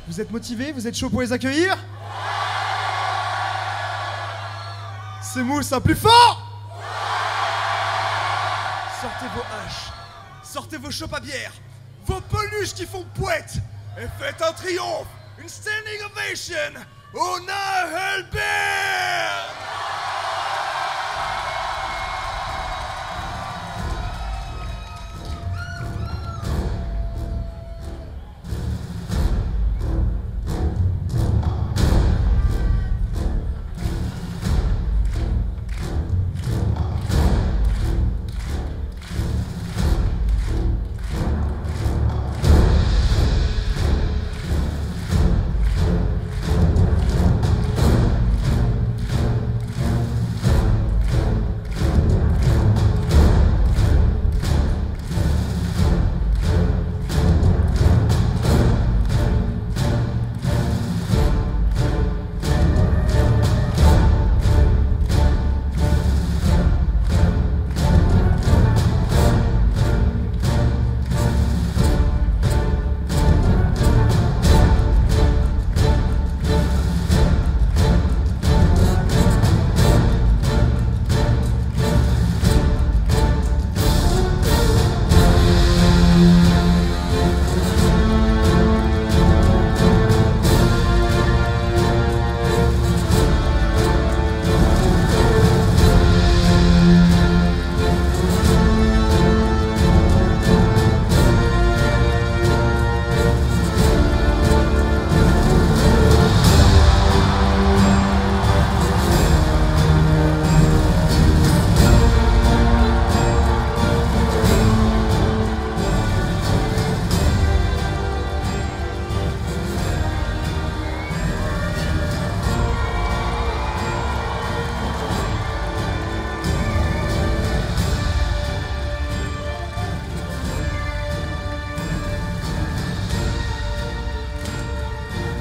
Vous êtes motivés? Vous êtes chaud pour les accueillir? C'est mou, ça plus fort! Sortez vos haches, sortez vos chopes à bière, vos peluches qui font pouette, et faites un triomphe, une standing ovation au Nahelbeer!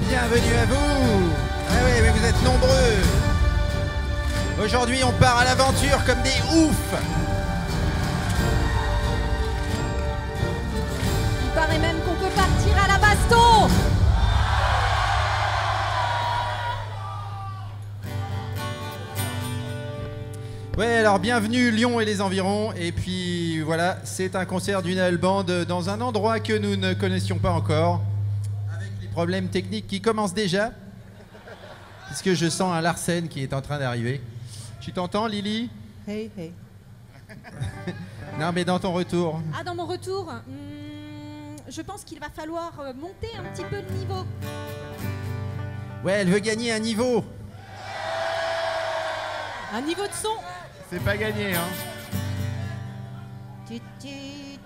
Bienvenue à vous. Ah oui, mais vous êtes nombreux. Aujourd'hui, on part à l'aventure comme des oufs. Il paraît même qu'on peut partir à la baston. Ouais, alors bienvenue Lyon et les environs. Et puis voilà, c'est un concert du Naël Band dans un endroit que nous ne connaissions pas encore. Problème technique qui commence déjà, puisque je sens un Larsen qui est en train d'arriver. Tu t'entends, Lily? Hey, hey. Non, mais dans ton retour. Ah, dans mon retour, je pense qu'il va falloir monter un petit peu le niveau. Ouais, elle veut gagner un niveau. Un niveau de son. C'est pas gagné, hein. Tut, tut.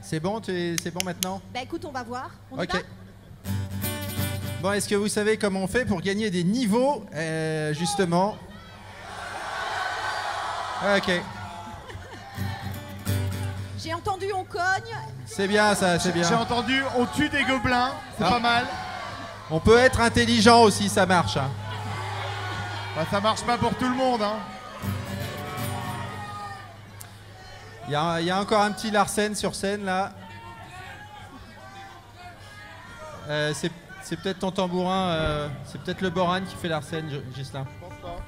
C'est bon, c'est bon maintenant? Bah écoute, on va voir. On y Ok. va. Bon, est-ce que vous savez comment on fait pour gagner des niveaux, justement? Ok. J'ai entendu on cogne. C'est bien ça, c'est bien. J'ai entendu, on tue des gobelins, c'est pas mal. On peut être intelligent aussi, ça marche. Hein. Bah, ça marche pas pour tout le monde, hein. Il y a encore un petit Larsen sur scène, là. C'est peut-être ton tambourin, c'est peut-être le Boran qui fait Larsen, Gislain. Je pense pas.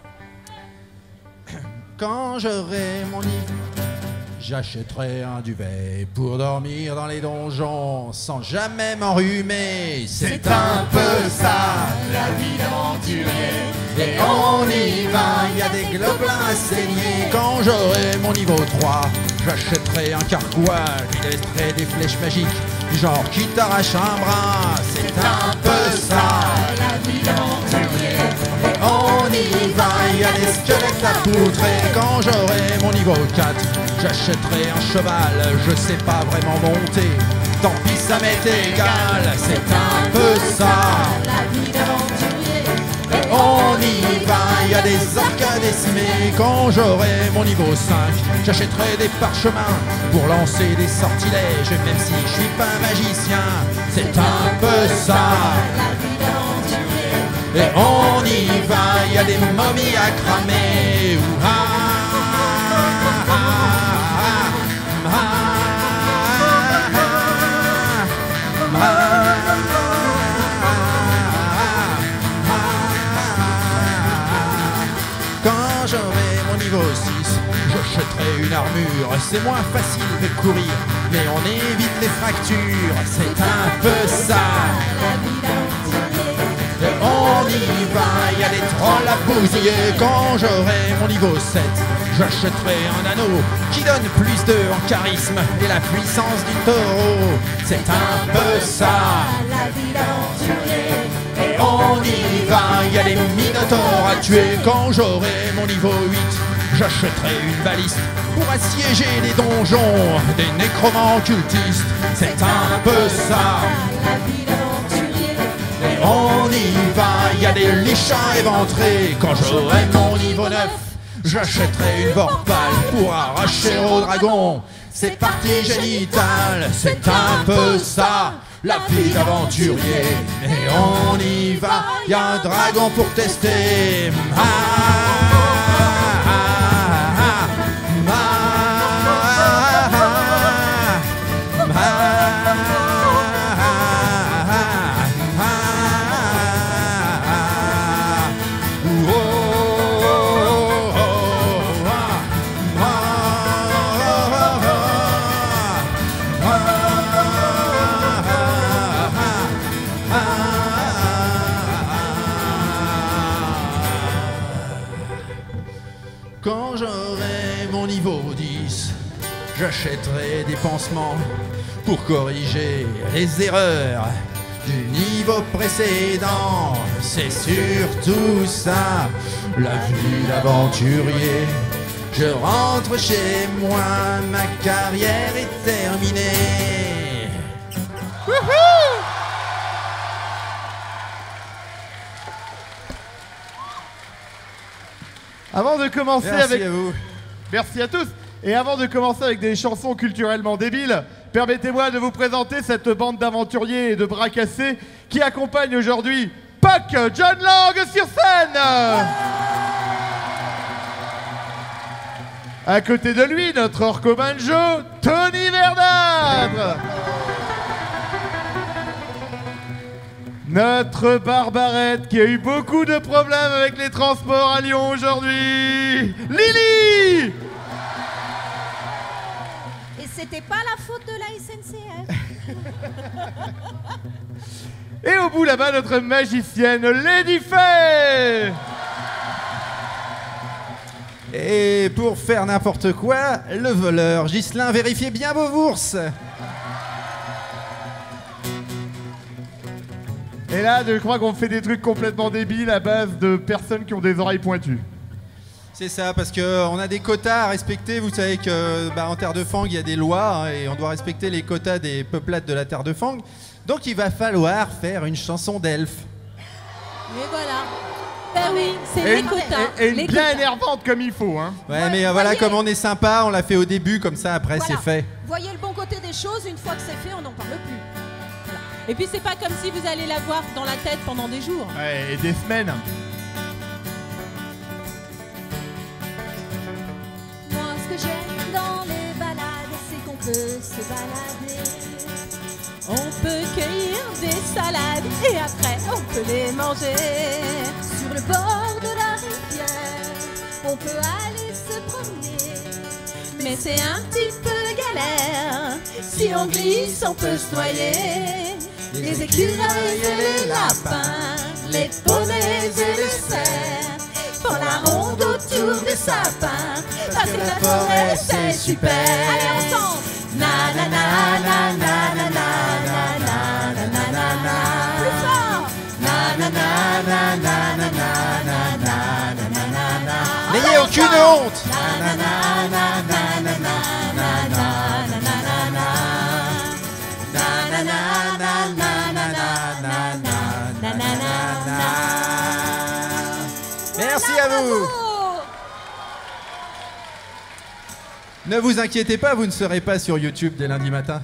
Quand j'aurai mon lit, j'achèterai un duvet pour dormir dans les donjons sans jamais m'enrhumer. C'est un peu ça, la vie d'aventurier. Et on y va, il y a des gobelins à saigner. Quand j'aurai mon niveau 3, j'achèterai un carquois, je laisserai des flèches magiques, du genre qui t'arrache un bras. C'est un peu ça, la vie d'aventurier. Et on y va, il y a des squelettes à poutrer. Quand j'aurai mon niveau 4, j'achèterai un cheval, je sais pas vraiment monter. Tant pis, ça m'est égal, c'est un peu ça, la vie d'aventurier. Et on y va, il y a des orques décimés. Quand j'aurai mon niveau 5, j'achèterai des parchemins pour lancer des sortilèges. Même si je suis pas magicien, c'est un peu ça, la vie d'aventurier. Et on y va, il y a des momies à cramer. une armure, c'est moins facile de courir, mais on évite les fractures, c'est un peu ça. On y va, il y a des trolls à bousiller. Quand j'aurai mon niveau 7, j'achèterai un anneau qui donne plus de en charisme et la puissance du taureau. C'est un peu ça, la vie d'aventurier. Et on y va, il y a des minotaures à tuer. Quand j'aurai mon niveau 8, j'achèterai une baliste pour assiéger les donjons des nécromants cultistes. C'est un peu ça, la vie d'aventurier. Et on y va, il y a des lichins éventrés. Quand j'aurai mon niveau 9, j'achèterai une vorpale pour arracher au dragon ses parties génitales. C'est un peu ça, la vie d'aventurier. Et on y va, il y a un dragon pour tester. Quand j'aurai mon niveau 10, j'achèterai des pansements pour corriger les erreurs du niveau précédent. C'est surtout ça, la vie d'aventurier. Je rentre chez moi, ma carrière est terminée. Wouhou! Avant de commencer Merci à vous. Merci à tous. Et avant de commencer avec des chansons culturellement débiles, permettez-moi de vous présenter cette bande d'aventuriers et de bras cassés qui accompagne aujourd'hui Puck John Lang sur scène. À côté de lui, notre orco banjo, Tony Verdâtre. Notre Barbarette qui a eu beaucoup de problèmes avec les transports à Lyon aujourd'hui, Lily. Et c'était pas la faute de la SNCF. Et au bout là-bas, notre magicienne Lady Faye. Et pour faire n'importe quoi, le voleur Ghislain, vérifiez bien vos bourses. Et là, je crois qu'on fait des trucs complètement débiles à base de personnes qui ont des oreilles pointues. C'est ça, parce qu'on a des quotas à respecter. Vous savez que en Terre de Fang, il y a des lois et on doit respecter les quotas des peuplades de la Terre de Fang. Donc il va falloir faire une chanson d'elfe. Et voilà. Ben oui, c'est les quotas. Et les bien quotas. énervante comme il faut, hein. Ouais, mais voilà, voyez. comme on est sympa, on l'a fait au début, comme ça après Voilà. c'est fait. Voyez le bon côté des choses, une fois que c'est fait, on n'en parle plus. Et puis c'est pas comme si vous allez l'avoir dans la tête pendant des jours. Ouais, et des semaines. Moi, ce que j'aime dans les balades, c'est qu'on peut se balader. On peut cueillir des salades et après on peut les manger. Sur le bord de la rivière, on peut aller se promener. Mais c'est un petit peu galère. Si on glisse, on peut se noyer. Les écureuils et les lapins, les poneys et les cerfs font la ronde autour des sapins, parce que la forêt c'est super. Allez ensemble. Na na na na na na na na na na na na. Plus fort. Na na na na na na na na na na na. N'ayez aucune honte. Na na na na na na na na na na na. Na na na na na na na na na na na. Merci à vous. Ne vous inquiétez pas, vous ne serez pas sur YouTube dès lundi matin.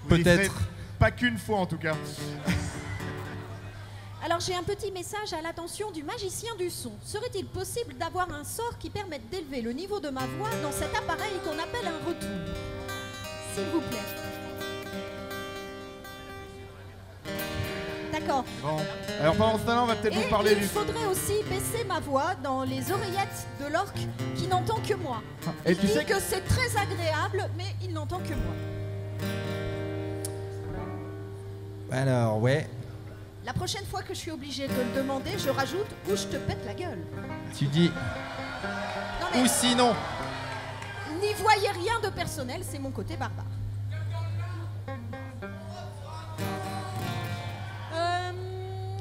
Vous y serez Peut-être. Pas qu'une fois en tout cas. Alors j'ai un petit message à l'attention du magicien du son. Serait-il possible d'avoir un sort qui permette d'élever le niveau de ma voix dans cet appareil qu'on appelle un retour? S'il vous plaît. Tac D'accord. Bon. Alors pendant ce temps-là, on va peut-être vous parler il du... faudrait aussi baisser ma voix dans les oreillettes de l'orque qui n'entend que moi. Et Il tu dit sais que c'est très agréable, mais il n'entend que moi. Alors, ouais. La prochaine fois que je suis obligée de le demander, je rajoute ou je te pète la gueule. Tu dis. Non mais Ou sinon. n'y voyez rien de personnel, c'est mon côté barbare.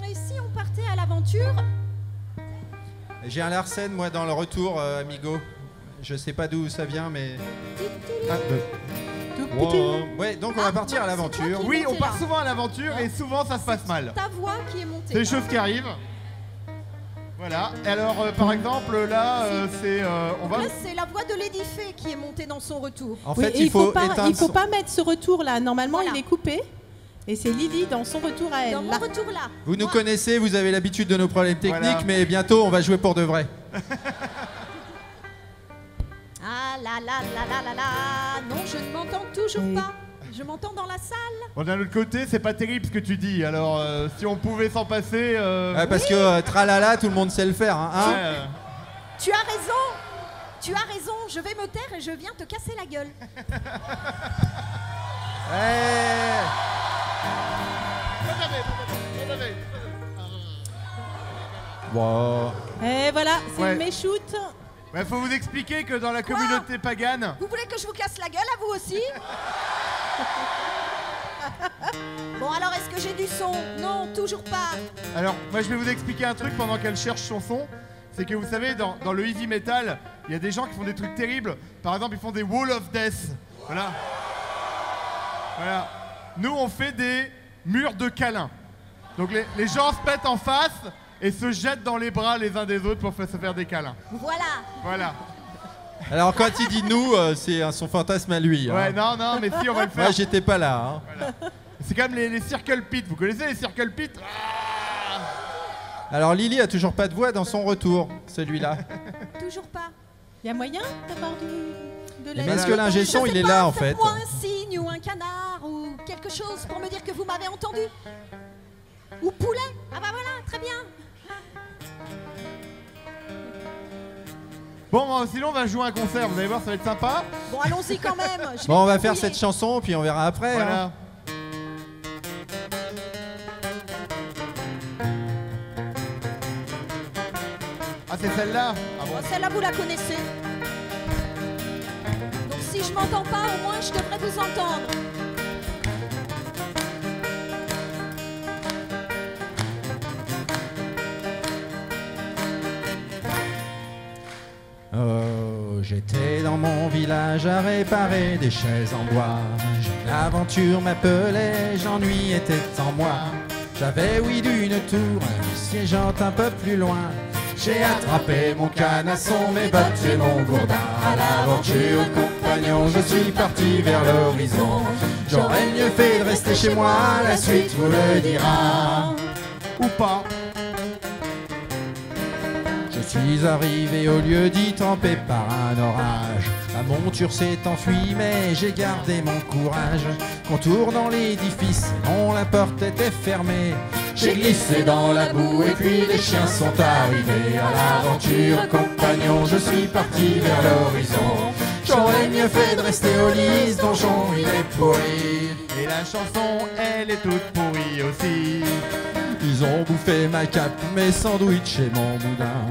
Et si on partait à l'aventure? J'ai un Larsen, moi, dans le retour, amigo. Je sais pas d'où ça vient, mais. Wow. Ouais, donc on va partir à l'aventure. c'est toi Oui, on Montez part là. souvent à l'aventure et souvent ça se passe mal. Ta voix qui est montée. C'est des choses qui arrivent. Voilà. Et alors, par exemple, là, c'est... on va... Là, c'est la voix de Lady Fay qui est montée dans son retour. En Oui, fait, et il faut pas, éteindre. il faut pas mettre ce retour là. Normalement, Voilà. il est coupé. Et c'est Lily dans son retour à elle. Dans mon là. retour là. Vous nous Moi, connaissez, vous avez l'habitude de nos problèmes techniques, Voilà. mais bientôt on va jouer pour de vrai. Ah là là là là là là. Non, je ne m'entends toujours Oui. pas. Je m'entends dans la salle. Bon, d'un autre côté, c'est pas terrible ce que tu dis. Alors, si on pouvait s'en passer... Parce que tralala, tout le monde sait le faire. Hein, ouais, Tu as raison. Tu as raison. Je vais me taire et je viens te casser la gueule. Ouais. Wow. Et voilà, c'est Ouais. une méchoute. Ouais, faut vous expliquer que dans la Quoi communauté pagane... Vous voulez que je vous casse la gueule à vous aussi? Bon alors, est-ce que j'ai du son? Non, toujours pas. Alors, moi je vais vous expliquer un truc pendant qu'elle cherche son son. C'est que vous savez, dans le heavy metal, il y a des gens qui font des trucs terribles. Par exemple, ils font des wall of death. Voilà. Voilà. Nous, on fait des murs de câlins. Donc les gens se mettent en face et se jettent dans les bras les uns des autres pour se faire des câlins. Voilà. Voilà. Alors quand il dit nous, c'est son fantasme à lui. Hein. Ouais, non, mais si, on va le faire. Moi j'étais pas là. Hein. C'est comme les circle pits. Vous connaissez les circle pits? Alors Lily a toujours pas de voix dans son retour, celui-là. Toujours pas. Il y a moyen d'avoir de Mais la... est-ce que l'ingé son, il est là en fait? Faites-moi un signe ou un canard ou quelque chose pour me dire que vous m'avez entendu. Ou poulet. Ah bah voilà, très bien. Bon, sinon, on va jouer un concert. Vous allez voir, ça va être sympa. Bon, allons-y quand même. Je Bon, on vais va faire m'embrouiller. cette chanson, puis on verra après. Hein. Voilà. Ah, c'est celle-là? Ah bon. Bon, celle-là, vous la connaissez. Donc si je m'entends pas, au moins je devrais vous entendre. Oh, j'étais dans mon village à réparer des chaises en bois. L'aventure m'appelait, j'ennui était en moi. J'avais oui d'une tour, siégeant un peu plus loin. J'ai attrapé mon canasson, mes bottes et mon gourdin. À l'aventure, compagnon, je suis parti vers l'horizon. J'aurais mieux fait de rester chez moi, la suite vous le dira. Ou pas. Je suis arrivé au lieu dit trempé par un orage. La monture s'est enfuie mais j'ai gardé mon courage. Contournant l'édifice, non la porte était fermée. J'ai glissé dans la boue et puis les chiens sont arrivés. À l'aventure, compagnon, je suis parti vers l'horizon. J'aurais mieux fait de rester au lit, ce donjon il est pourri. Et la chanson, elle est toute pourrie aussi. Ils ont bouffé ma cape, mes sandwichs et mon boudin.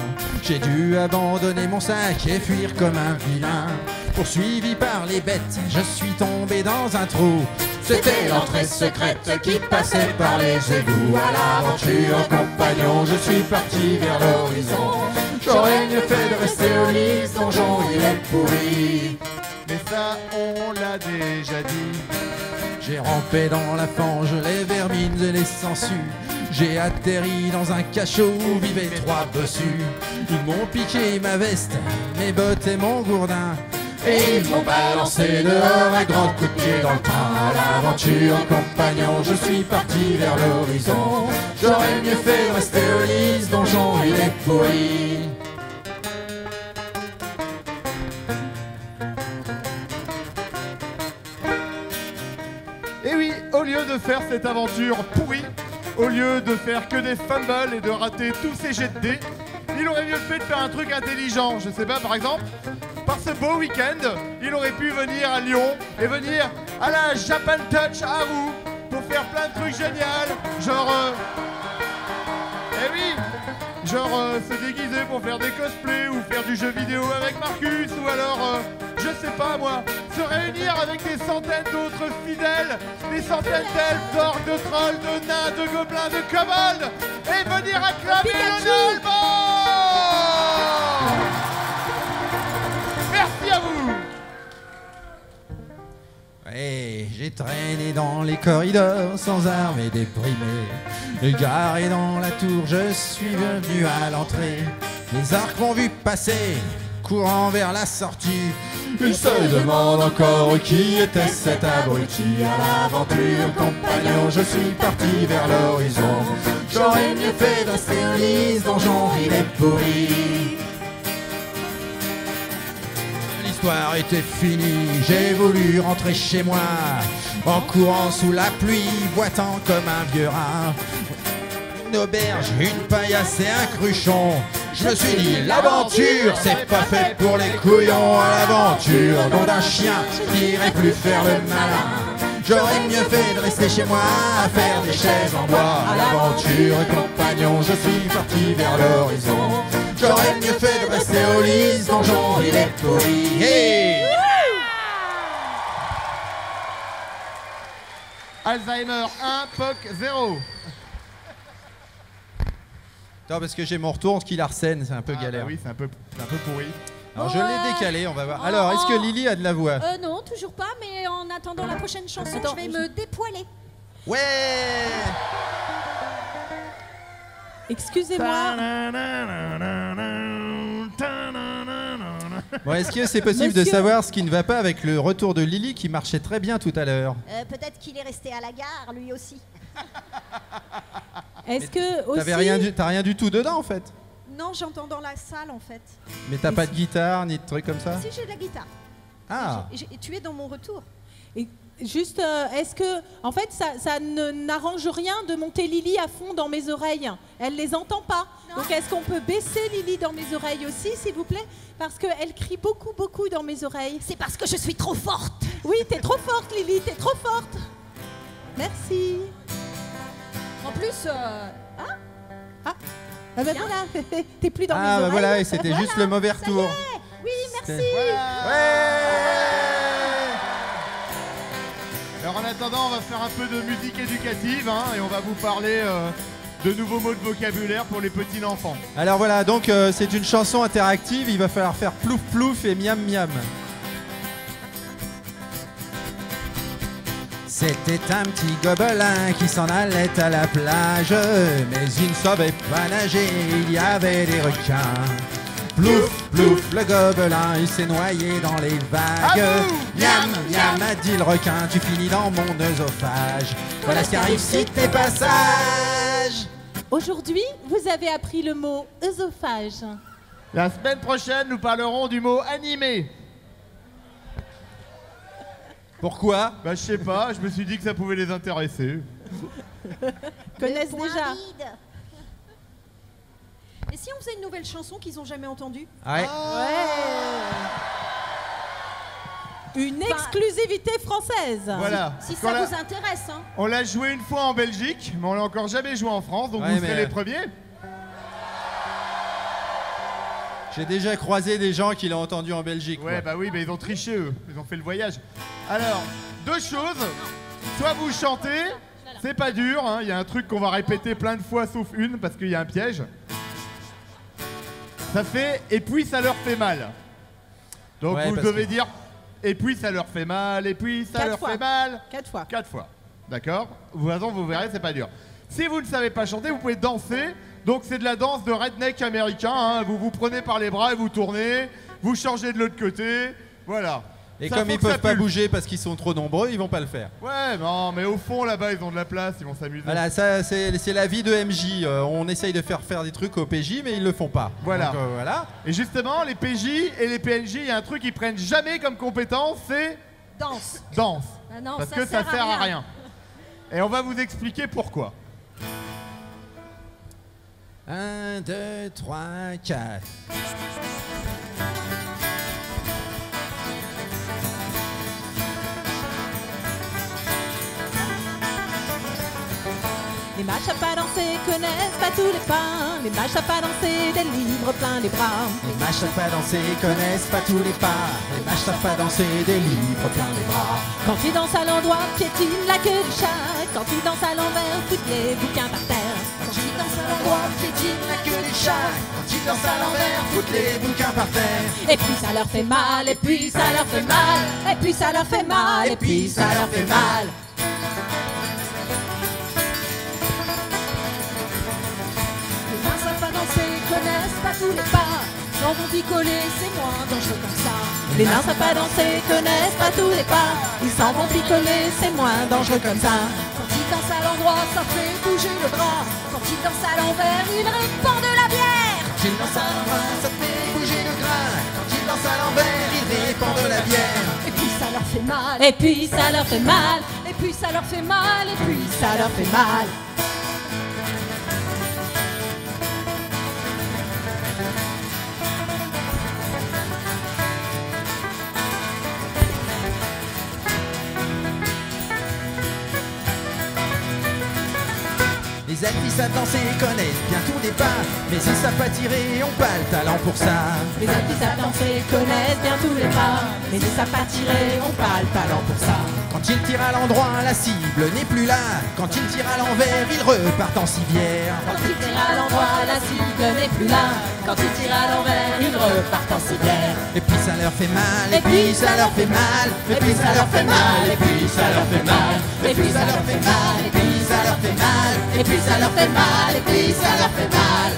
J'ai dû abandonner mon sac et fuir comme un vilain. Poursuivi par les bêtes, je suis tombé dans un trou. C'était l'entrée secrète qui passait par les égouts. À l'aventure, compagnon, je suis parti vers l'horizon. J'aurais mieux fait de rester au lit, ce donjon il est pourri. Mais ça, on l'a déjà dit. J'ai rampé dans la fange, les vermines et les sangsues. J'ai atterri dans un cachot où vivaient 3 bossus. Ils m'ont piqué ma veste, mes bottes et mon gourdin. Et ils m'ont balancé dehors à grands coups de pied dans le train. À l'aventure, compagnon, je suis parti vers l'horizon. J'aurais mieux fait de rester au lit, ce donjon il est pourri. Et oui, au lieu de faire cette aventure pourrie, au lieu de faire que des fumbles et de rater tous ses jets de dés, il aurait mieux fait de faire un truc intelligent. Je sais pas, par exemple, par ce beau week-end, il aurait pu venir à Lyon et venir à la Japan Touch à Roux pour faire plein de trucs géniaux, genre... eh oui, genre se déguiser pour faire des cosplays ou faire du jeu vidéo avec Marcus, ou alors, je sais pas moi, se réunir avec des centaines d'autres fidèles, des centaines d'elfes, d'orques, de trolls, de nains, de gobelins, de kobolds, et venir acclamer le Nolman. Merci à vous. Ouais, j'ai traîné dans les corridors sans armes et déprimé. Garé dans la tour, je suis venu à l'entrée. Les arcs m'ont vu passer, courant vers la sortie. Ils se demandent encore qui était cet abruti. À l'aventure, compagnon, je suis parti vers l'horizon. J'aurais mieux fait de rester au lit, ce donjon il est pourri. L'histoire était finie, j'ai voulu rentrer chez moi, en courant sous la pluie, boitant comme un vieux rat. Une auberge, une paillasse et un cruchon. Je me suis dit, l'aventure, c'est pas fait pour les couillons. À l'aventure, nom d'un chien, je n'irai plus faire le malin. J'aurais mieux fait de rester chez moi, à faire des chaises en bois. À l'aventure, compagnon, je suis parti vers l'horizon. J'aurais mieux fait de rester au lit, ce donjon, il est pourri. Hey! Alzheimer 1, POC 0. Non, parce que j'ai mon retour qui l'arsène, c'est un peu galère. Bah oui, c'est un peu pourri. Alors je l'ai décalé, on va voir. Alors, est-ce que Lily a de la voix? Non, toujours pas, mais en attendant la prochaine chanson, je vais me dépoiler. Ouais! Excusez-moi. Bon, est-ce que c'est possible de savoir ce qui ne va pas avec le retour de Lily qui marchait très bien tout à l'heure? Peut-être qu'il est resté à la gare, lui aussi. Est-ce que aussi... T'as rien du tout dedans en fait? Non, j'entends dans la salle en fait. Mais t'as pas de guitare ni de trucs comme ça? Si, j'ai de la guitare. Ah! Tu es dans mon retour. Et juste, est-ce que, en fait, ça n'arrange rien de monter Lily à fond dans mes oreilles? Elle les entend pas. Non. Donc, est-ce qu'on peut baisser Lily dans mes oreilles aussi, s'il vous plaît? Parce qu'elle crie beaucoup, beaucoup dans mes oreilles. C'est parce que je suis trop forte. Oui, t'es trop forte, Lily, t'es trop forte. Merci. En plus, Ah ben Bien. voilà, t'es plus dans mes Ah oreilles. bah voilà, et c'était juste le mauvais retour. oui, merci. Ouais! Alors en attendant, on va faire un peu de musique éducative et on va vous parler de nouveaux mots de vocabulaire pour les petits enfants. Alors voilà, donc c'est une chanson interactive, il va falloir faire plouf plouf et miam miam. C'était un petit gobelin qui s'en allait à la plage, mais il ne savait pas nager, il y avait des requins. Plouf, plouf, le gobelin, il s'est noyé dans les vagues. Miam, miam, a dit le requin, tu finis dans mon œsophage. Voilà ce qui arrive si t'es pas sage. Aujourd'hui, vous avez appris le mot œsophage. La semaine prochaine, nous parlerons du mot animé. Pourquoi? Bah je sais pas, je me suis dit que ça pouvait les intéresser. Connaissent Point déjà. vide. Et si on faisait une nouvelle chanson qu'ils n'ont jamais entendue? Ouais. Une exclusivité française. Voilà. Si Quand ça la- vous intéresse, hein. On l'a joué une fois en Belgique, mais on l'a encore jamais joué en France, donc Ouais, vous serez mais- les premiers. J'ai déjà croisé des gens qui l'ont entendu en Belgique. Ouais, moi. bah oui, mais ils ont triché eux, ils ont fait le voyage. Alors, deux choses. Soit vous chantez, c'est pas dur, il y a un truc qu'on va répéter plein de fois sauf une, parce qu'il y a un piège. Ça fait « et puis ça leur fait mal ». Donc Ouais, vous parce devez que- dire « et puis ça leur fait mal, et puis ça 4 leur fois. fait mal ». 4 fois. 4 fois, d'accord? Vous verrez, c'est pas dur. Si vous ne savez pas chanter, vous pouvez danser. Donc c'est de la danse de redneck américain. Vous vous prenez par les bras et vous tournez. Vous changez de l'autre côté. Voilà. Et Ça, comme faut ils que ça peuvent pas pulse. bouger parce qu'ils sont trop nombreux, ils vont pas le faire. Ouais, non, mais au fond là-bas ils ont de la place, ils vont s'amuser. Voilà, ça c'est la vie de MJ. On essaye de faire des trucs au PJ, mais ils le font pas. Voilà. Donc, voilà. Et justement, les PJ et les PNJ, il y a un truc qu'ils prennent jamais comme compétence, c'est Danse. danse. Ah non, Parce que ça sert à rien. Et on va vous expliquer pourquoi. 1, 2, 3, 4. Les mâches à pas danser connaissent pas tous les pas. Les mâches à pas danser des livres plein les bras. Les mâches savent pas danser, connaissent pas tous les pas. Les mâches savent pas danser, des livres plein les bras. Quand ils dansent à l'endroit, piétinent la queue du chat. Quand ils dansent à l'envers, foutent les bouquins par terre. Quand ils dansent à l'endroit, piétinent la queue du chat. Quand ils dansent à l'envers, foutent les bouquins par terre. Et puis ça leur fait mal, et puis ça leur fait mal. Et puis ça leur fait mal, et puis ça leur fait mal. Les mains savent pas danser, connaissent pas tous les pas. S'en vont picoler, c'est moins dangereux comme ça. Les nains savent pas danser, connaissent pas tous les pas. Ils s'en vont picoler, c'est moins dangereux comme ça. Quand ils dansent à l'endroit, ça fait bouger le bras. Quand ils dansent à l'envers, ils répandent de la bière. Quand ils dansent à l'envers, ça fait bouger le grain. Quand ils dansent à l'envers, ils répandent de la bière. Et puis ça leur fait mal. Et puis ça leur fait mal, Et puis ça leur fait mal. Et puis ça leur fait mal. Les actrices à danser connaissent bien tous les pas, mais ils savent pas tirer, ont pas le talent pour ça. Les artistes à danser connaissent bien tous les pas, mais ils savent pas tirer, ont pas le talent pour ça. Quand ils tirent à l'endroit, la cible n'est plus là. Quand ils tirent à l'envers, ils repartent en civière. Quand ils tirent à l'endroit, la cible n'est plus là. Quand ils tirent à l'envers, ils repartent en civière. Et puis ça leur fait mal, et puis ça leur fait mal, et puis ça leur fait mal, et puis ça leur fait mal, et puis ça leur fait mal, et puis ça leur fait mal, Et puis ça leur fait mal, et puis ça leur fait mal.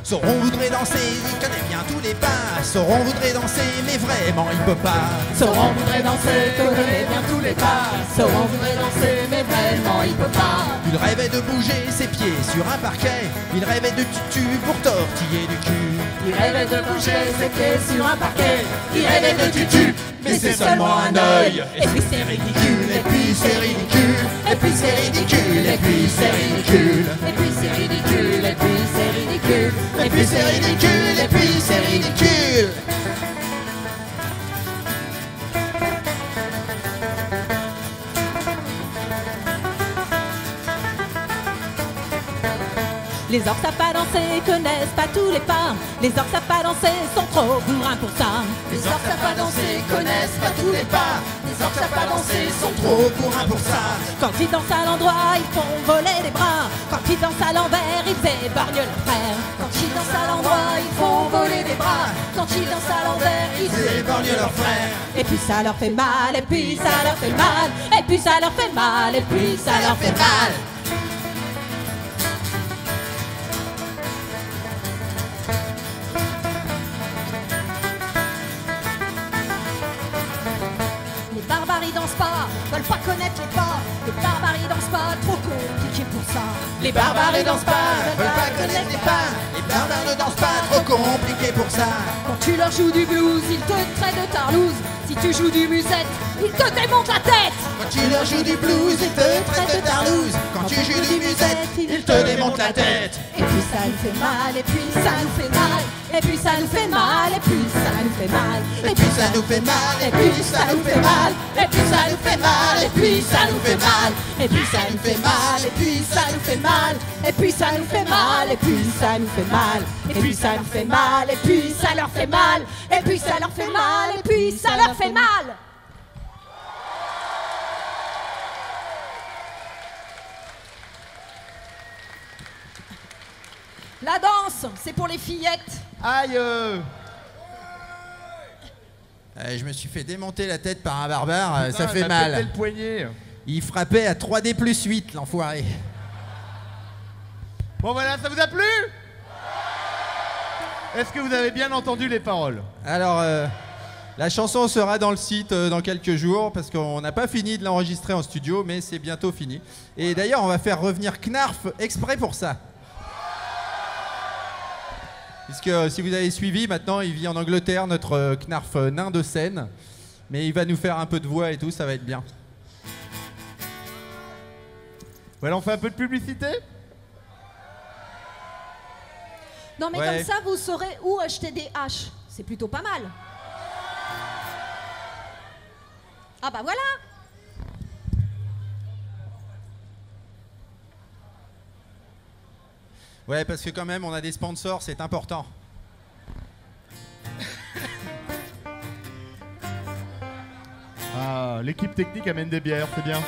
Sauron voudrait danser, il connaît bien tous les pas. Sauron voudrait danser, mais vraiment il peut pas. Sauron voudrait danser, connaît bien tous les pas. Sauron voudrait danser, mais vraiment il peut pas. Il rêvait de bouger ses pieds sur un parquet. Il rêvait de tutu pour tortiller du cul. Il rêvait de bouger ses pieds sur un parquet. Il rêvait de tutu, mais c'est seulement un œil. Et puis c'est ridicule, Et puis c'est ridicule, et puis c'est ridicule, et puis c'est ridicule. Et puis c'est ridicule, et puis c'est ridicule. et puis c'est ridicule, et puis c'est ridicule. Les orques savent pas danser, connaissent pas tous les pas. Les orques savent pas danser, sont trop bourrins pour ça. Les orques savent pas danser, connaissent pas tous les pas. Les orques savent pas danser, sont trop bourrins pour ça. Quand ils dansent à l'endroit, ils font voler les bras. Quand ils dansent à l'envers, ils épargnent leurs frères. quand ils dansent à l'endroit, ils font voler des bras. Quand ils dansent à l'envers, ils Ils épargnent leurs frères. Et puis ça leur fait mal, et puis ça leur fait mal. Et puis ça leur fait mal, et puis ça leur fait mal. Les barbares ils dansent pas, veulent pas connaître les pas. Les barbares ils dansent pas, trop compliqué pour ça. Les barbares ils dansent pas, Veulent pas connaître les pas. Les barbares ne dansent pas, trop compliqué pour ça. Quand tu leur joues du blues, ils te traitent de tarlouse. Si tu joues du musette, ils te démontent la tête. Quand tu leur joues du blues, ils te traitent de tarlouse. Quand tu joues du musette, ils te démontent la tête. Et puis ça nous fait mal, et puis ça nous fait mal. Et puis ça nous fait mal, et puis ça nous fait mal. Et puis ça nous fait mal, et puis ça nous fait mal. Et puis ça nous fait mal, et puis ça nous fait mal. Et puis ça nous fait mal, et puis ça nous fait mal. Et puis ça nous fait mal, et puis ça nous fait mal. Et puis ça nous fait mal, et puis ça leur fait mal. Et puis ça leur fait mal, et puis ça leur fait mal. La danse, c'est pour les fillettes. Aïe Je me suis fait démonter la tête par un barbare, ça fait il m'a pété mal. le poignet. Il frappait à 3D plus 8, l'enfoiré. Bon voilà, ça vous a plu? Est-ce que vous avez bien entendu les paroles? Alors, la chanson sera dans le site dans quelques jours, parce qu'on n'a pas fini de l'enregistrer en studio, mais c'est bientôt fini. Et d'ailleurs, on va faire revenir Knarf exprès pour ça. Puisque si vous avez suivi, maintenant, il vit en Angleterre, notre Knarf nain de scène. Mais il va nous faire un peu de voix et tout, ça va être bien. Voilà, on fait un peu de publicité? Non, mais Ouais. comme ça, vous saurez où acheter des haches. C'est plutôt pas mal. Ah bah voilà. Ouais, parce que quand même, on a des sponsors, c'est important. Ah, l'équipe technique amène des bières, c'est bien.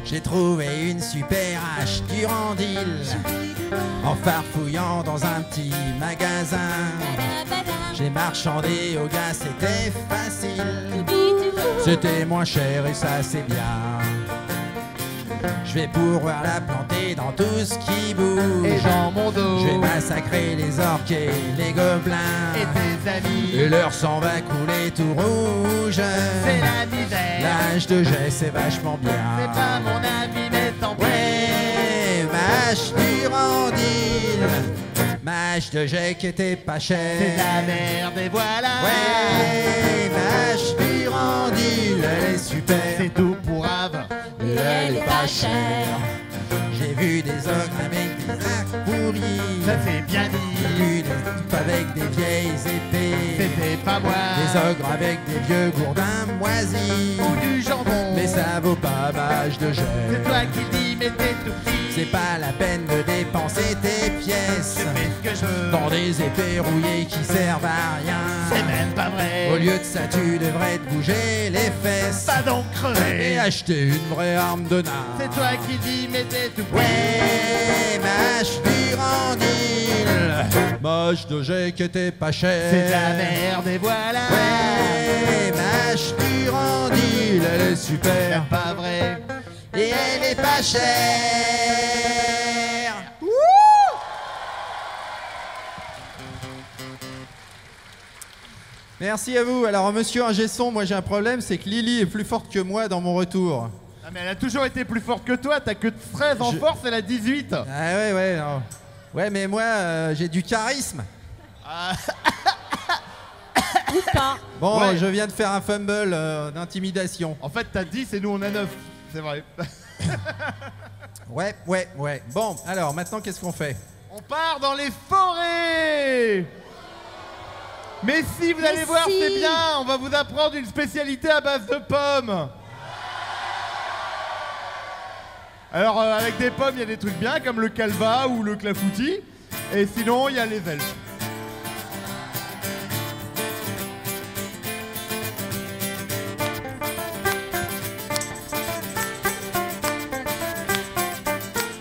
J'ai trouvé une super hache Durandil en farfouillant dans un petit magasin. J'ai marchandé au gars, c'était facile. C'était moins cher et ça c'est bien. Je vais pouvoir la planter dans tout ce qui bouge. Et dans mon dos. Je vais massacrer les orques et les gobelins. Et tes amis. Et leur sang va couler tout rouge. C'est la misère. L'âge de jet, c'est vachement bien. C'est pas mon avis, mais tant pis. Ouais, mâche Durandil. Mâche de jet qui était pas chère. C'est de la merde et voilà. Ouais, mâche Durandil, elle est super. C'est tout pour Ave. Et elle est pas chère. J'ai vu des ogres avec des arcs pourris. Ça c'est bien J'ai dit. vu des types avec des vieilles épées. C'était pas moi. Des ogres avec des vieux gourdins moisis. Ou du jambon. Mais ça vaut pas mâche de C'est jet. toi qui le dis, mais t'es tout petit. C'est pas la peine de dépenser tes Je pièces fais ce que je veux. dans des épées rouillées qui servent à rien. C'est même pas vrai. Au lieu de ça, tu devrais te bouger les fesses Pas donc et crever. acheter une vraie arme de nain. C'est toi qui dis, mais t'es tout petit. Ouais, mâche Durandil, mâche de jet qui était pas cher. C'est de la merde et voilà. Ouais, mâche Durandil, elle est super C'est pas vrai. et elle est pas chère. Merci à vous. Alors, monsieur ingé son, moi j'ai un problème, c'est que Lily est plus forte que moi dans mon retour. Ah mais elle a toujours été plus forte que toi. T'as que 13 en Je- force, elle a 18. Ah ouais, non. Ouais, mais moi, j'ai du charisme. Ou pas. Bon, Ouais. je viens de faire un fumble d'intimidation. En fait, t'as 10 et nous on a 9. C'est vrai. Ouais. Bon, alors, maintenant, qu'est-ce qu'on fait? On part dans les forêts. Mais si, vous allez voir, si. c'est bien. On va vous apprendre une spécialité à base de pommes. Alors, avec des pommes, il y a des trucs bien, comme le calva ou le clafoutis. Et sinon, il y a les elfes.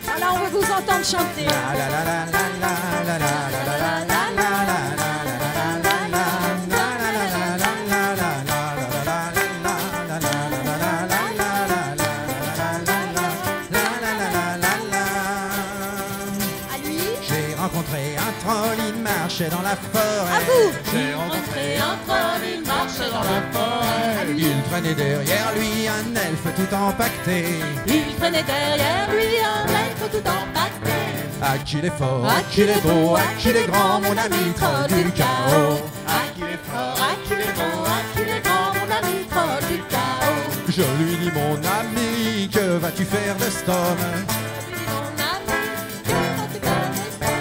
Voilà, on veut vous entendre chanter. À lui. J'ai rencontré un troll, il marchait dans la forêt. À vous. J'ai rencontré un troll, il marchait dans la forêt. Il traînait derrière lui un elfe tout empaqueté. Il traînait derrière lui un elfe tout empaqueté. Ah, qu'il est fort, ah, qu'il est beau, ah, qu'il est grand, mon ami troll du chaos. Ah, qu'il est fort, ah, qu'il est beau, ah, qu'il est grand, mon ami troll du chaos. Je lui dis, mon ami, que vas-tu faire de cet homme? Mon ami, que vas-tu faire de ça?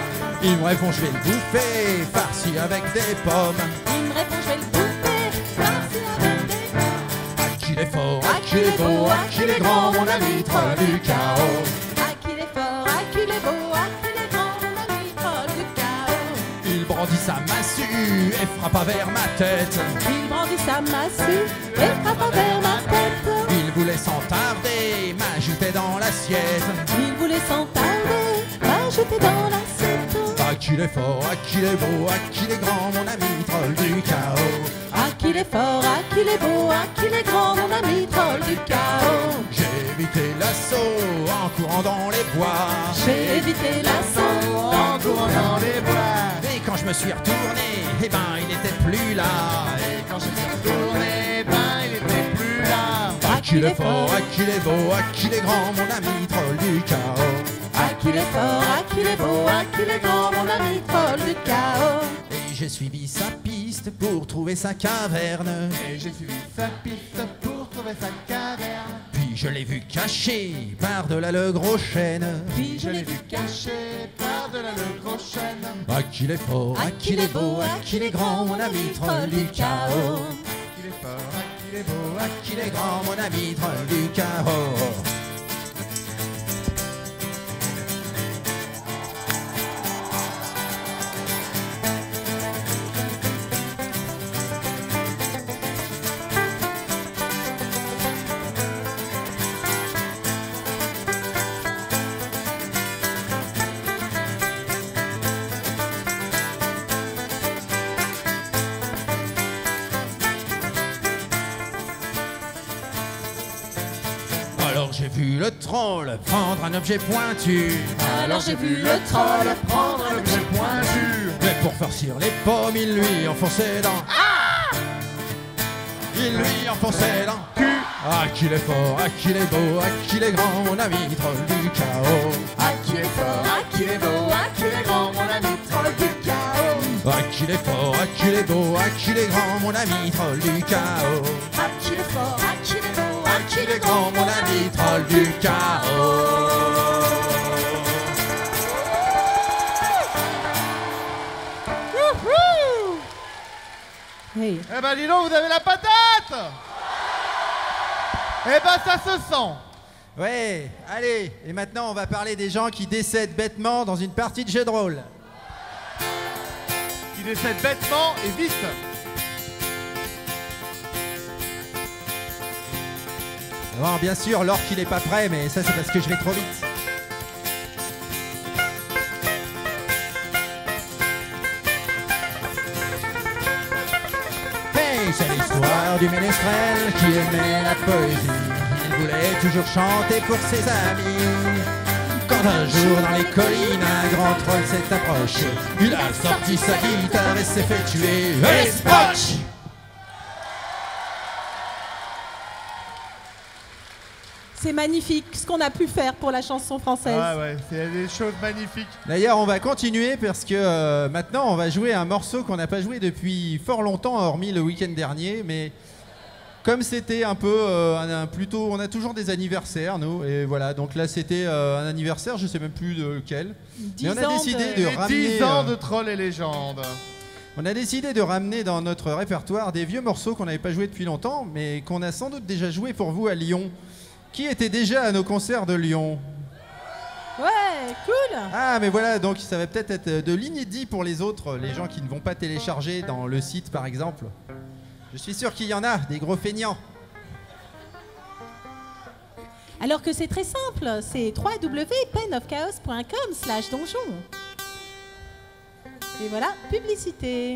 Il me répond, je vais le bouffer, farci avec des pommes. Il me répond, je vais le bouffer, farci avec des pommes. Ah, qu'il est fort, ah, qu'il est beau, ah, qu'il est grand, mon ami troll du chaos. Ah, qu'il est fort, ah, qu'il est beau, ah, qu'il est grand, mon ami troll du chaos. Il brandit sa massue et frappa vers ma tête. Il brandit sa massue et frappa vers ma tête. Il voulait sans tarder m'ajouter dans l'assiette. Il voulait sans tarder m'ajouter dans l'assiette. Ah, qu'il est fort, ah, qu'il est beau, ah, qu'il est grand, mon ami troll du chaos. Ah, qu'il est fort, ah, qu'il est beau, ah, qu'il est grand, mon ami troll du chaos. J'ai évité l'assaut en courant dans les bois. J'ai évité l'assaut en courant dans les bois. Et quand je me suis retourné, eh ben il n'était plus là. Et quand je suis retourné, ben il était plus là. Ah, qu'il est fort, à qu'il est beau, à qu'il est grand, mon ami troll du chaos. À qu'il est fort, à qu'il est beau, à qu'il est grand, mon ami troll du chaos. Et j'ai suivi sa piste pour trouver sa caverne. Et j'ai suivi sa piste pour trouver sa caverne. Puis je l'ai vu caché par-delà le gros chêne. Puis je l'ai vu caché par-delà le gros chêne. À qu'il est fort, à qu'il est beau, à qu'il est grand, mon ami troll du chaos. Qu'il est fort, à qu'il est beau, À qu'il est grand, mon ami troll du chaos. Alors j'ai vu le troll prendre un objet pointu. Alors j'ai vu le troll prendre un objet pointu. Mais pour farcir les pommes, il lui enfonçait dans... Il lui enfonçait dans... Ah qu'il est fort, ah qu'il est beau, ah qu'il est grand, mon ami troll du chaos. À qu'il est fort, à qu'il est beau, à qu'il est grand, mon ami troll du chaos. Ah qu'il est fort, ah qu'il est beau, ah qu'il est grand, mon ami troll du chaos. À qu'il est fort, à qu'il est beau, Ah qu'il est grand, mon ami troll du chaos. Hey. Eh ben dis donc, vous avez la patate. Eh ben ça se sent. Ouais, allez, et maintenant on va parler des gens qui décèdent bêtement dans une partie de jeu de rôle. Qui décède bêtement et vite. Bon, bien sûr, l'orque il est pas prêt, mais ça c'est parce que je vais trop vite. Hey, c'est l'histoire du ménestrel qui aimait la poésie. Il voulait toujours chanter pour ses amis. Quand un jour dans les collines un grand troll s'est approché, il a sorti sa guitare et s'est fait tuer. Et scotch! C'est magnifique ce qu'on a pu faire pour la chanson française. Ah ouais, c'est des choses magnifiques. D'ailleurs, on va continuer parce que maintenant, on va jouer un morceau qu'on n'a pas joué depuis fort longtemps, hormis le week-end dernier. Mais comme c'était un peu plutôt, on a toujours des anniversaires, nous. Et voilà, donc là, c'était un anniversaire, je sais même plus de lequel. Mais on a décidé de ramener. 10 ans de Trolls et légendes. On a décidé de ramener dans notre répertoire des vieux morceaux qu'on n'avait pas joués depuis longtemps, mais qu'on a sans doute déjà joués pour vous à Lyon. Qui était déjà à nos concerts de Lyon? Ouais, cool. Ah mais voilà, donc ça va peut-être être de l'inédit pour les autres, les gens qui ne vont pas télécharger dans le site par exemple. Je suis sûr qu'il y en a, des gros feignants. Alors que c'est très simple, c'est www.penofchaos.com/donjon. Et voilà, publicité.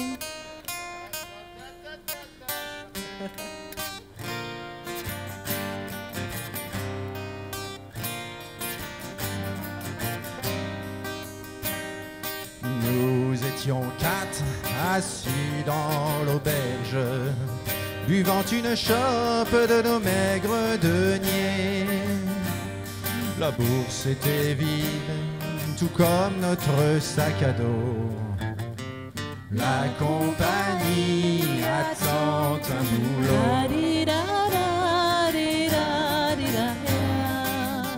Nous étions 4 assis dans l'auberge, buvant une chope de nos maigres deniers. La bourse était vide, tout comme notre sac à dos. La compagnie attend un boulot.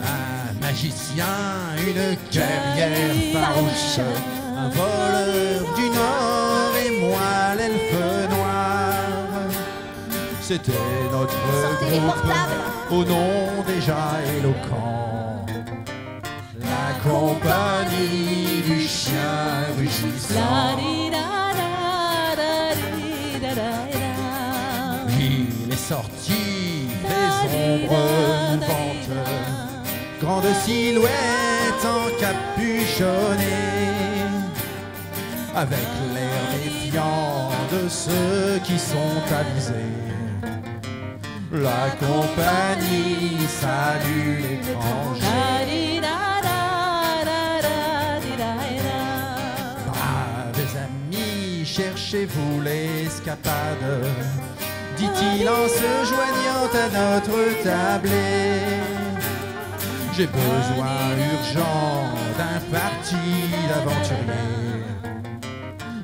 Un magicien, une guerrière farouche, un voleur du Nord et moi l'elfe noir. C'était notre Sortez les groupe portables. au nom déjà éloquent. La compagnie du chien rugissant. Il est sorti des ombres mouvantes, grande silhouette encapuchonnée, avec l'air défiant de ceux qui sont avisés. La compagnie salue l'étranger. Braves amis, cherchez-vous l'escapade. dit-il en se joignant à notre tablée. J'ai besoin urgent d'un parti d'aventuriers.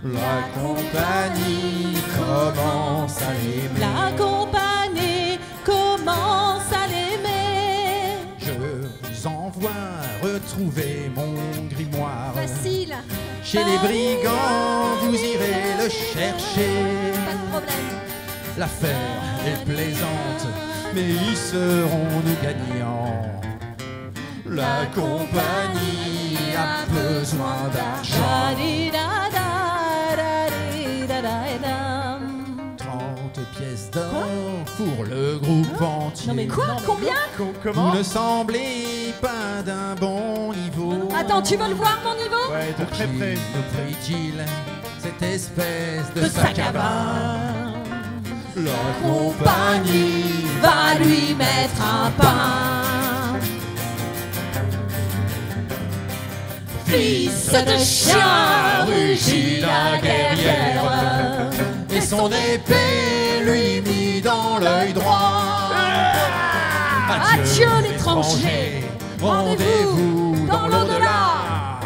La compagnie commence à l'aimer. La compagnie commence à l'aimer. Je vous envoie retrouver mon grimoire. Facile. Chez les brigands, vous irez le chercher. Pas de problème. L'affaire est plaisante, mais y serons-nous gagnants? La compagnie a besoin d'argent. 30 pièces d'or pour le groupe entier. Non mais Quoi? Combien? Comment? Vous ne semblez pas d'un bon niveau. Attends, tu veux le voir mon niveau? Ouais, de très près. Me prie-t-il cette espèce de de sac sac à à main? main. La Compagnie va lui mettre un pain. Fils de chien, rugit la guerrière. et son épée lui mit dans l'œil droit. Adieu l'étranger, rendez-vous dans l'au-delà.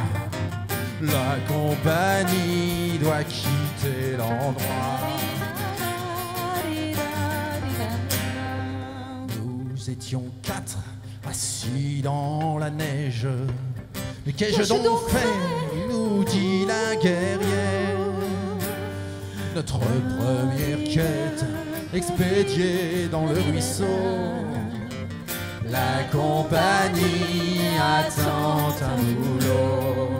La compagnie doit quitter l'endroit. Nous étions 4 assis dans la neige. Mais qu'ai-je donc fait, nous dit la guerrière. Notre première quête, expédiée dans le ruisseau. La compagnie attend un boulot.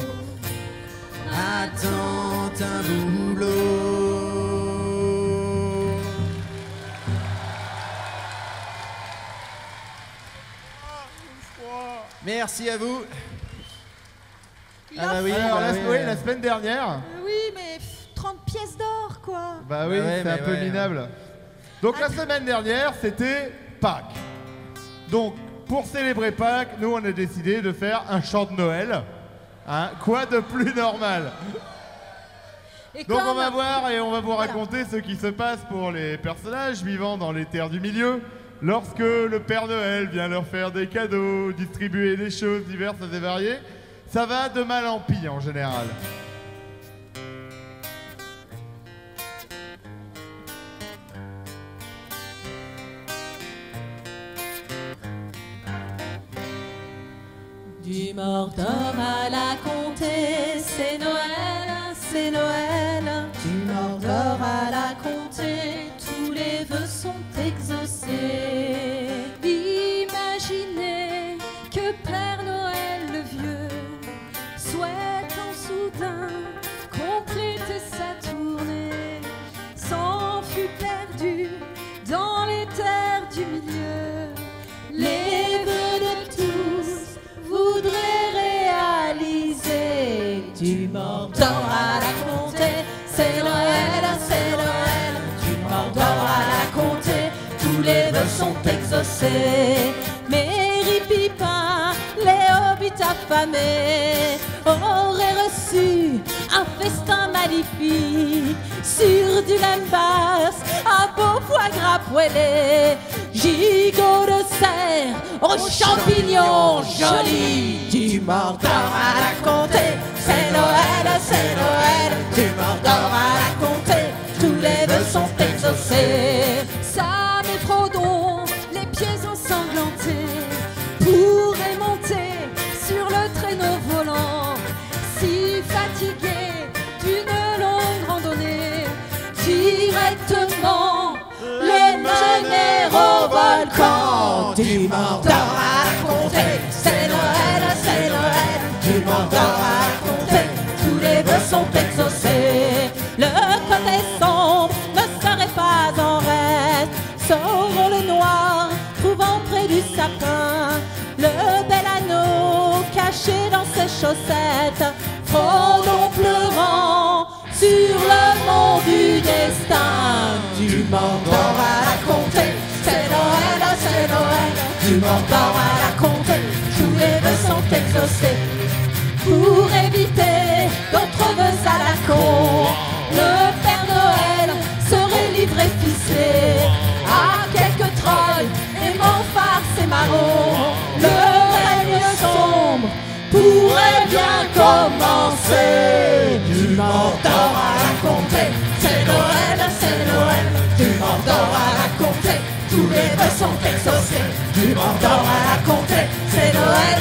Attend un boulot. Merci à vous. Ah bah oui, Alors, bah oui, la semaine dernière. Oui, mais 30 pièces d'or, quoi. Bah oui, Bah ouais, c'est un mais peu ouais. minable. Donc la semaine dernière, c'était Pâques. Donc, pour célébrer Pâques, nous, on a décidé de faire un chant de Noël. Hein, quoi de plus normal? Et Donc comme- on va voir et on va vous Voilà. raconter ce qui se passe pour les personnages vivant dans les terres du milieu lorsque le Père Noël vient leur faire des cadeaux, distribuer des choses diverses et variées. Ça va de mal en pis en général. Du Mordor à la comté, c'est Noël, c'est Noël. Du Mordor à la comté, tous les vœux sont exaucés. Imaginez que Père Noël le vieux souhaite en soudain compléter sa tournée, s'en fut perdu dans les terres du milieu. Les vœux de tous voudraient réaliser. Du Mordor à la comté, c'est Noël, c'est Noël. Du Mordor à la comté, tous les vœux sont exaucés. Merry Pipin, les hobbits affamés auraient reçu un festin magnifique sur du lambas, un beau foie gras poêlé, gigot de cerf aux champignons jolis. Du Mordor à la comté, c'est Noël, c'est Noël. Du Mordor à la comté, tous les vœux sont exaucés. Sam et Frodon, les pieds ensanglantés, pourraient monter sur le traîneau volant, si fatigués d'une longue randonnée, directement Les mener au volcan. Du Mordor à la comté, c'est Noël, c'est Noël. Du Mordor à la comté, tous les vœux sont exaucés. Le côté sombre ne serait pas en reste. Saurons le noir, trouvant près du sapin le bel anneau caché dans ses chaussettes. Frodon pleurant sur le mont du destin. Du Mordor à la comté, c'est Noël, c'est Noël. Du Mordor à la comté, tous les vœux sont exaucés. Pour éviter d'autres vœux à la con, le Père Noël serait livré ficelé compter. C'est Noël, du Mordor à la compter. Tous les vœux sont exaucés, du Mordor à la compter. C'est Noël,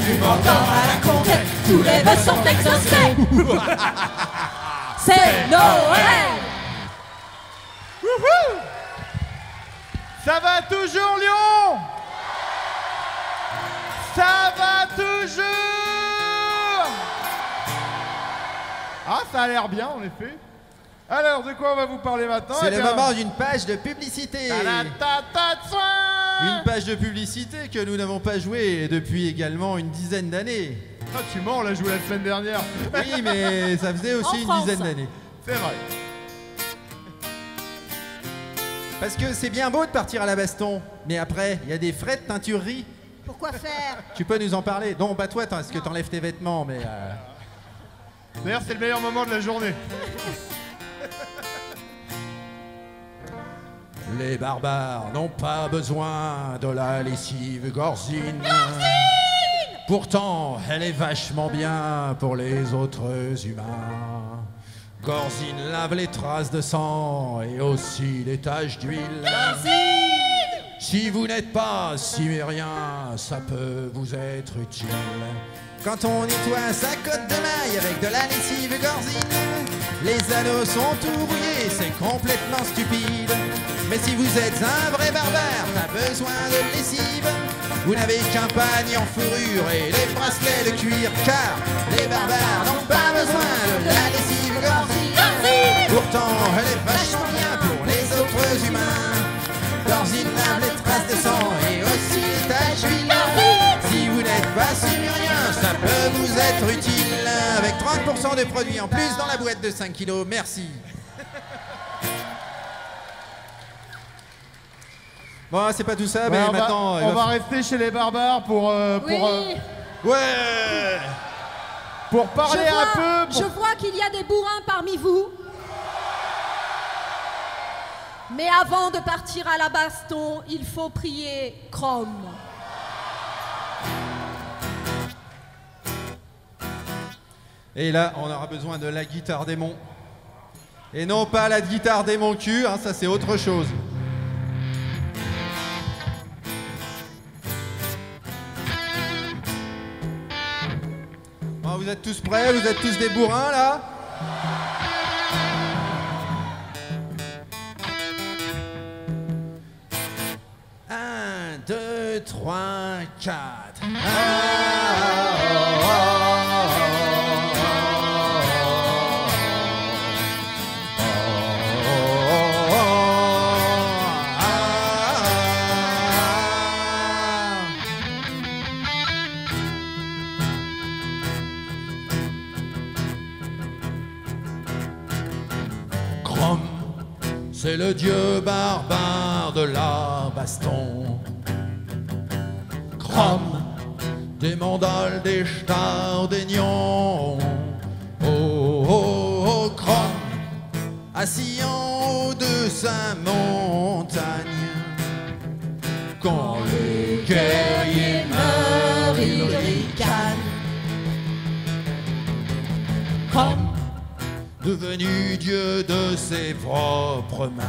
du Mordor à la compter. Tous les vœux sont exaucés. C'est Noël. Wouhou! Ça va toujours, Lyon? Ça va toujours? Ah, ça a l'air bien, en effet. Alors, de quoi on va vous parler maintenant? C'est le moment d'une page de publicité. Une Une page de publicité que nous n'avons pas jouée depuis également une dizaine d'années. Ah, tu mens, on l'a joué la semaine dernière. Oui, mais ça faisait aussi une dizaine d'années. C'est vrai. Parce que c'est bien beau de partir à la baston, mais après, il y a des frais de teinturerie. Pourquoi faire? Tu peux nous en parler? Non, pas toi, est-ce que t'enlèves tes vêtements, mais... D'ailleurs, c'est le meilleur moment de la journée. Les barbares n'ont pas besoin de la lessive Gorzine. Pourtant, elle est vachement bien pour les autres humains. Gorzine lave les traces de sang et aussi les taches d'huile. Si vous n'êtes pas cimérien, ça peut vous être utile. Quand on nettoie sa cotte de maille avec de la lessive Gorzine, les anneaux sont tout rouillés, c'est complètement stupide. Mais si vous êtes un vrai barbare, pas besoin de lessive. Vous n'avez qu'un panier en fourrure et les bracelets de cuir, car les barbares n'ont pas besoin de la lessive Gorzine. Pourtant, elle est vachement bien pour les autres humains. Gorzine lave les traces de sang et aussi les taches d'huile. Si vous n'êtes pas sumérien, ça peut vous être utile. Avec 30% de produits en plus dans la boîte de 5 kilos. Merci. Bon, c'est pas tout ça, mais maintenant... On va rester chez les barbares pour Ouais! pour parler un peu... Je vois qu'il y a des bourrins parmi vous. Mais avant de partir à la baston, il faut prier Chrome. Et là, on aura besoin de la guitare démon. Et non pas la guitare démon cul, hein, ça c'est autre chose. Bon, vous êtes tous prêts? Vous êtes tous des bourrins là? Un, deux, trois, quatre. C'est le dieu barbare de la baston. Chrome, des mandales, des stars, des nions. Oh, oh, oh, Chrome, assis en haut de sa montagne. Quand les guerriers meurent, il ricane. Chrome, devenu dieu de ses propres mains.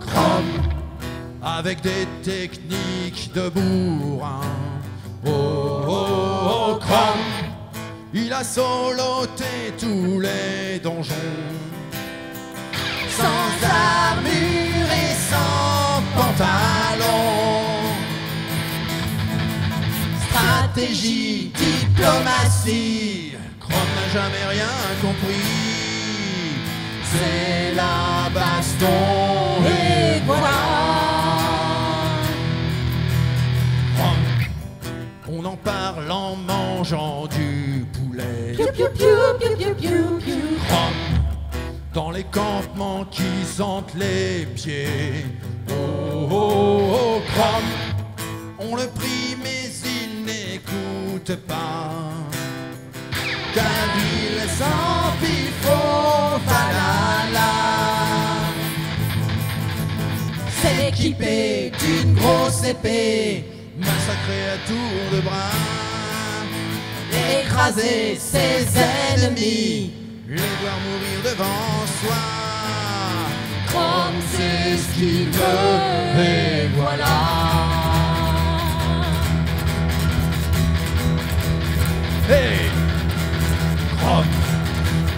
Chrome, avec des techniques de bourrin. Oh, oh, oh, Chrome, il a soloté tous les donjons. Sans armure et sans pantalon. Stratégie, diplomatie, Chrome n'a jamais rien compris. C'est la baston et voilà. Chrome, on en parle en mangeant du poulet. Chrome, dans les campements qui sentent les pieds. Oh, oh, oh, Chrome, on le prie mais il n'écoute pas. Car il s'empiffe au Valhalla. C'est équipé d'une grosse épée, massacré à tour de bras, écraser ses ennemis les voir mourir devant soi. Chrome, c'est ce qu'il veut, et voilà. Hey, Chrome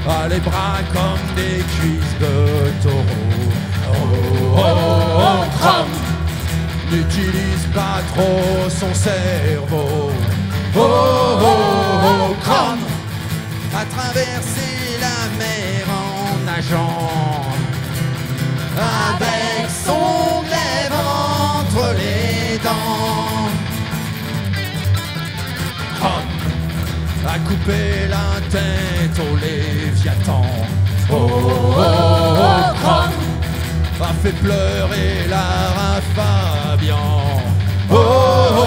a les bras comme des cuisses de taureau. Oh, oh, oh, Chrome n'utilise pas trop son cerveau. Oh, oh, oh, Chrome a traversé la mer en nageant, avec son glaive entre les dents. Chrome a coupé la tête au Léviathan. Oh, oh, oh, Chrome a fait pleurer Lara Fabian. Oh, oh,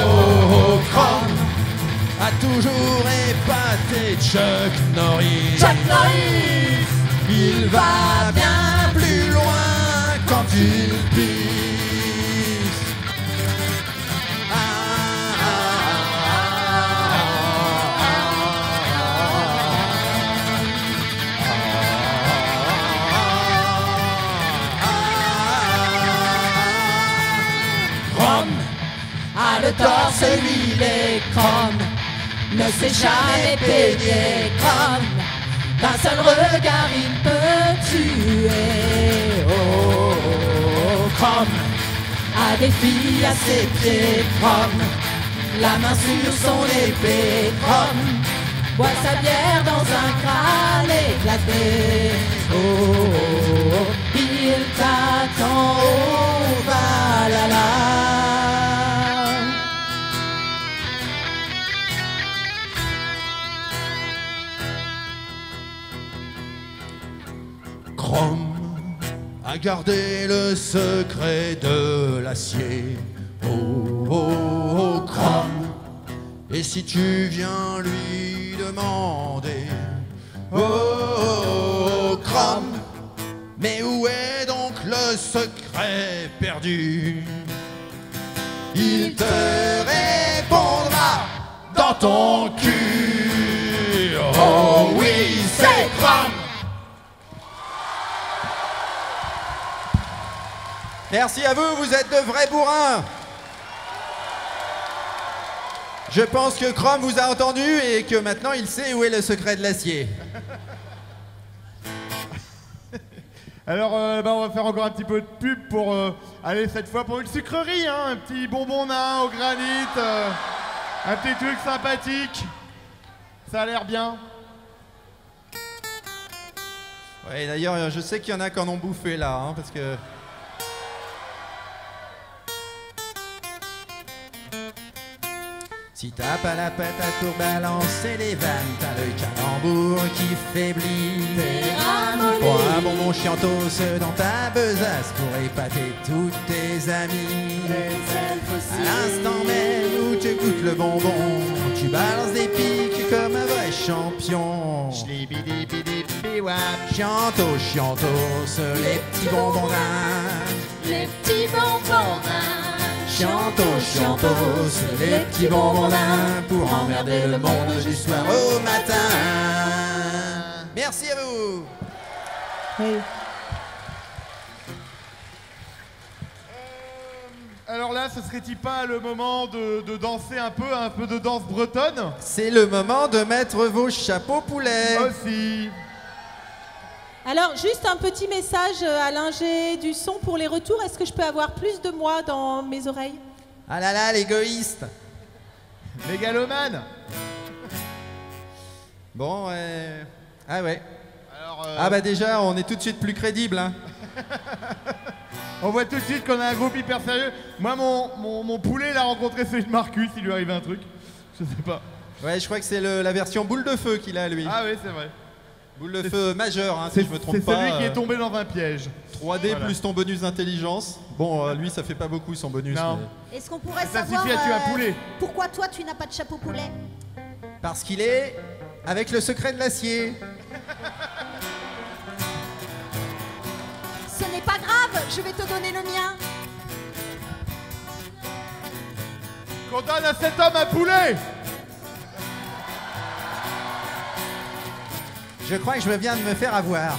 oh, Chrome a toujours épaté Chuck Norris. Chuck Norris, il va bien plus loin quand il pisse. Ah, ah, Chrome a le torse huilé, Chrome ne s'est jamais peigné, Chrome d'un seul regard il peut tuer. Oh, oh, oh, Chrome a des filles à ses pieds, Chrome la main sur son épée, Chrome boit sa bière dans un crâne éclaté. Oh, oh, oh, il t'attend au Valhalla. Chrome a gardé le secret de l'acier. Oh, oh, oh, Chrome. Et si tu viens lui demander, oh, oh, oh, Chrome, mais où est donc le secret perdu? Il te répondra dans ton cul. Oh oui, c'est Chrome. Merci à vous, vous êtes de vrais bourrins. Je pense que Chrome vous a entendu et que maintenant il sait où est le secret de l'acier. Alors, on va faire encore un petit peu de pub pour aller cette fois pour une sucrerie, hein, un petit bonbon nain au granit, un petit truc sympathique. Ça a l'air bien. Ouais, d'ailleurs, je sais qu'il y en a qui en ont bouffé là, hein, parce que... Si t'as pas la patate pour balancer les vannes, t'as le calembour qui faiblit. Pour un bonbon chiantos dans ta besace pour épater tous tes amis. À l'instant même où tu goûtes le bonbon, tu balances des piques comme un vrai champion. Chiantos, chiantos, les petits bonbons nains. Les petits bonbons nains. Chiantos, chiantos, les petits bonbons nains pour emmerder le monde du soir au matin. Merci à vous. Oui. Alors là, ce serait-il pas le moment de danser un peu de danse bretonne? C'est le moment de mettre vos chapeaux poulets. Aussi. Alors, juste un petit message à l'ingé du son pour les retours. Est-ce que je peux avoir plus de moi dans mes oreilles? Ah là là, l'égoïste. Mégalomane. Bon, ah ouais. Alors, Ah bah déjà, on est tout de suite plus crédible, hein. on voit tout de suite qu'on a un groupe hyper sérieux. Moi, mon poulet, il a rencontré Céline Marcus, il lui arrivait un truc. Je sais pas. Ouais, je crois que c'est la version boule de feu qu'il a, lui. Ah oui, c'est vrai. Boule de feu majeur, hein, si je me trompe pas. C'est celui qui est tombé dans un piège. 3D Voilà. plus ton bonus d'intelligence. Bon, lui, ça fait pas beaucoup son bonus. Non. mais- Est-ce qu'on pourrait Ça savoir suffit à tuer un poulet. pourquoi toi tu n'as pas de chapeau poulet? Parce qu'il est avec le secret de l'acier. Ce n'est pas grave, je vais te donner le mien. Qu'on donne à cet homme un poulet. Je crois que je viens de me faire avoir.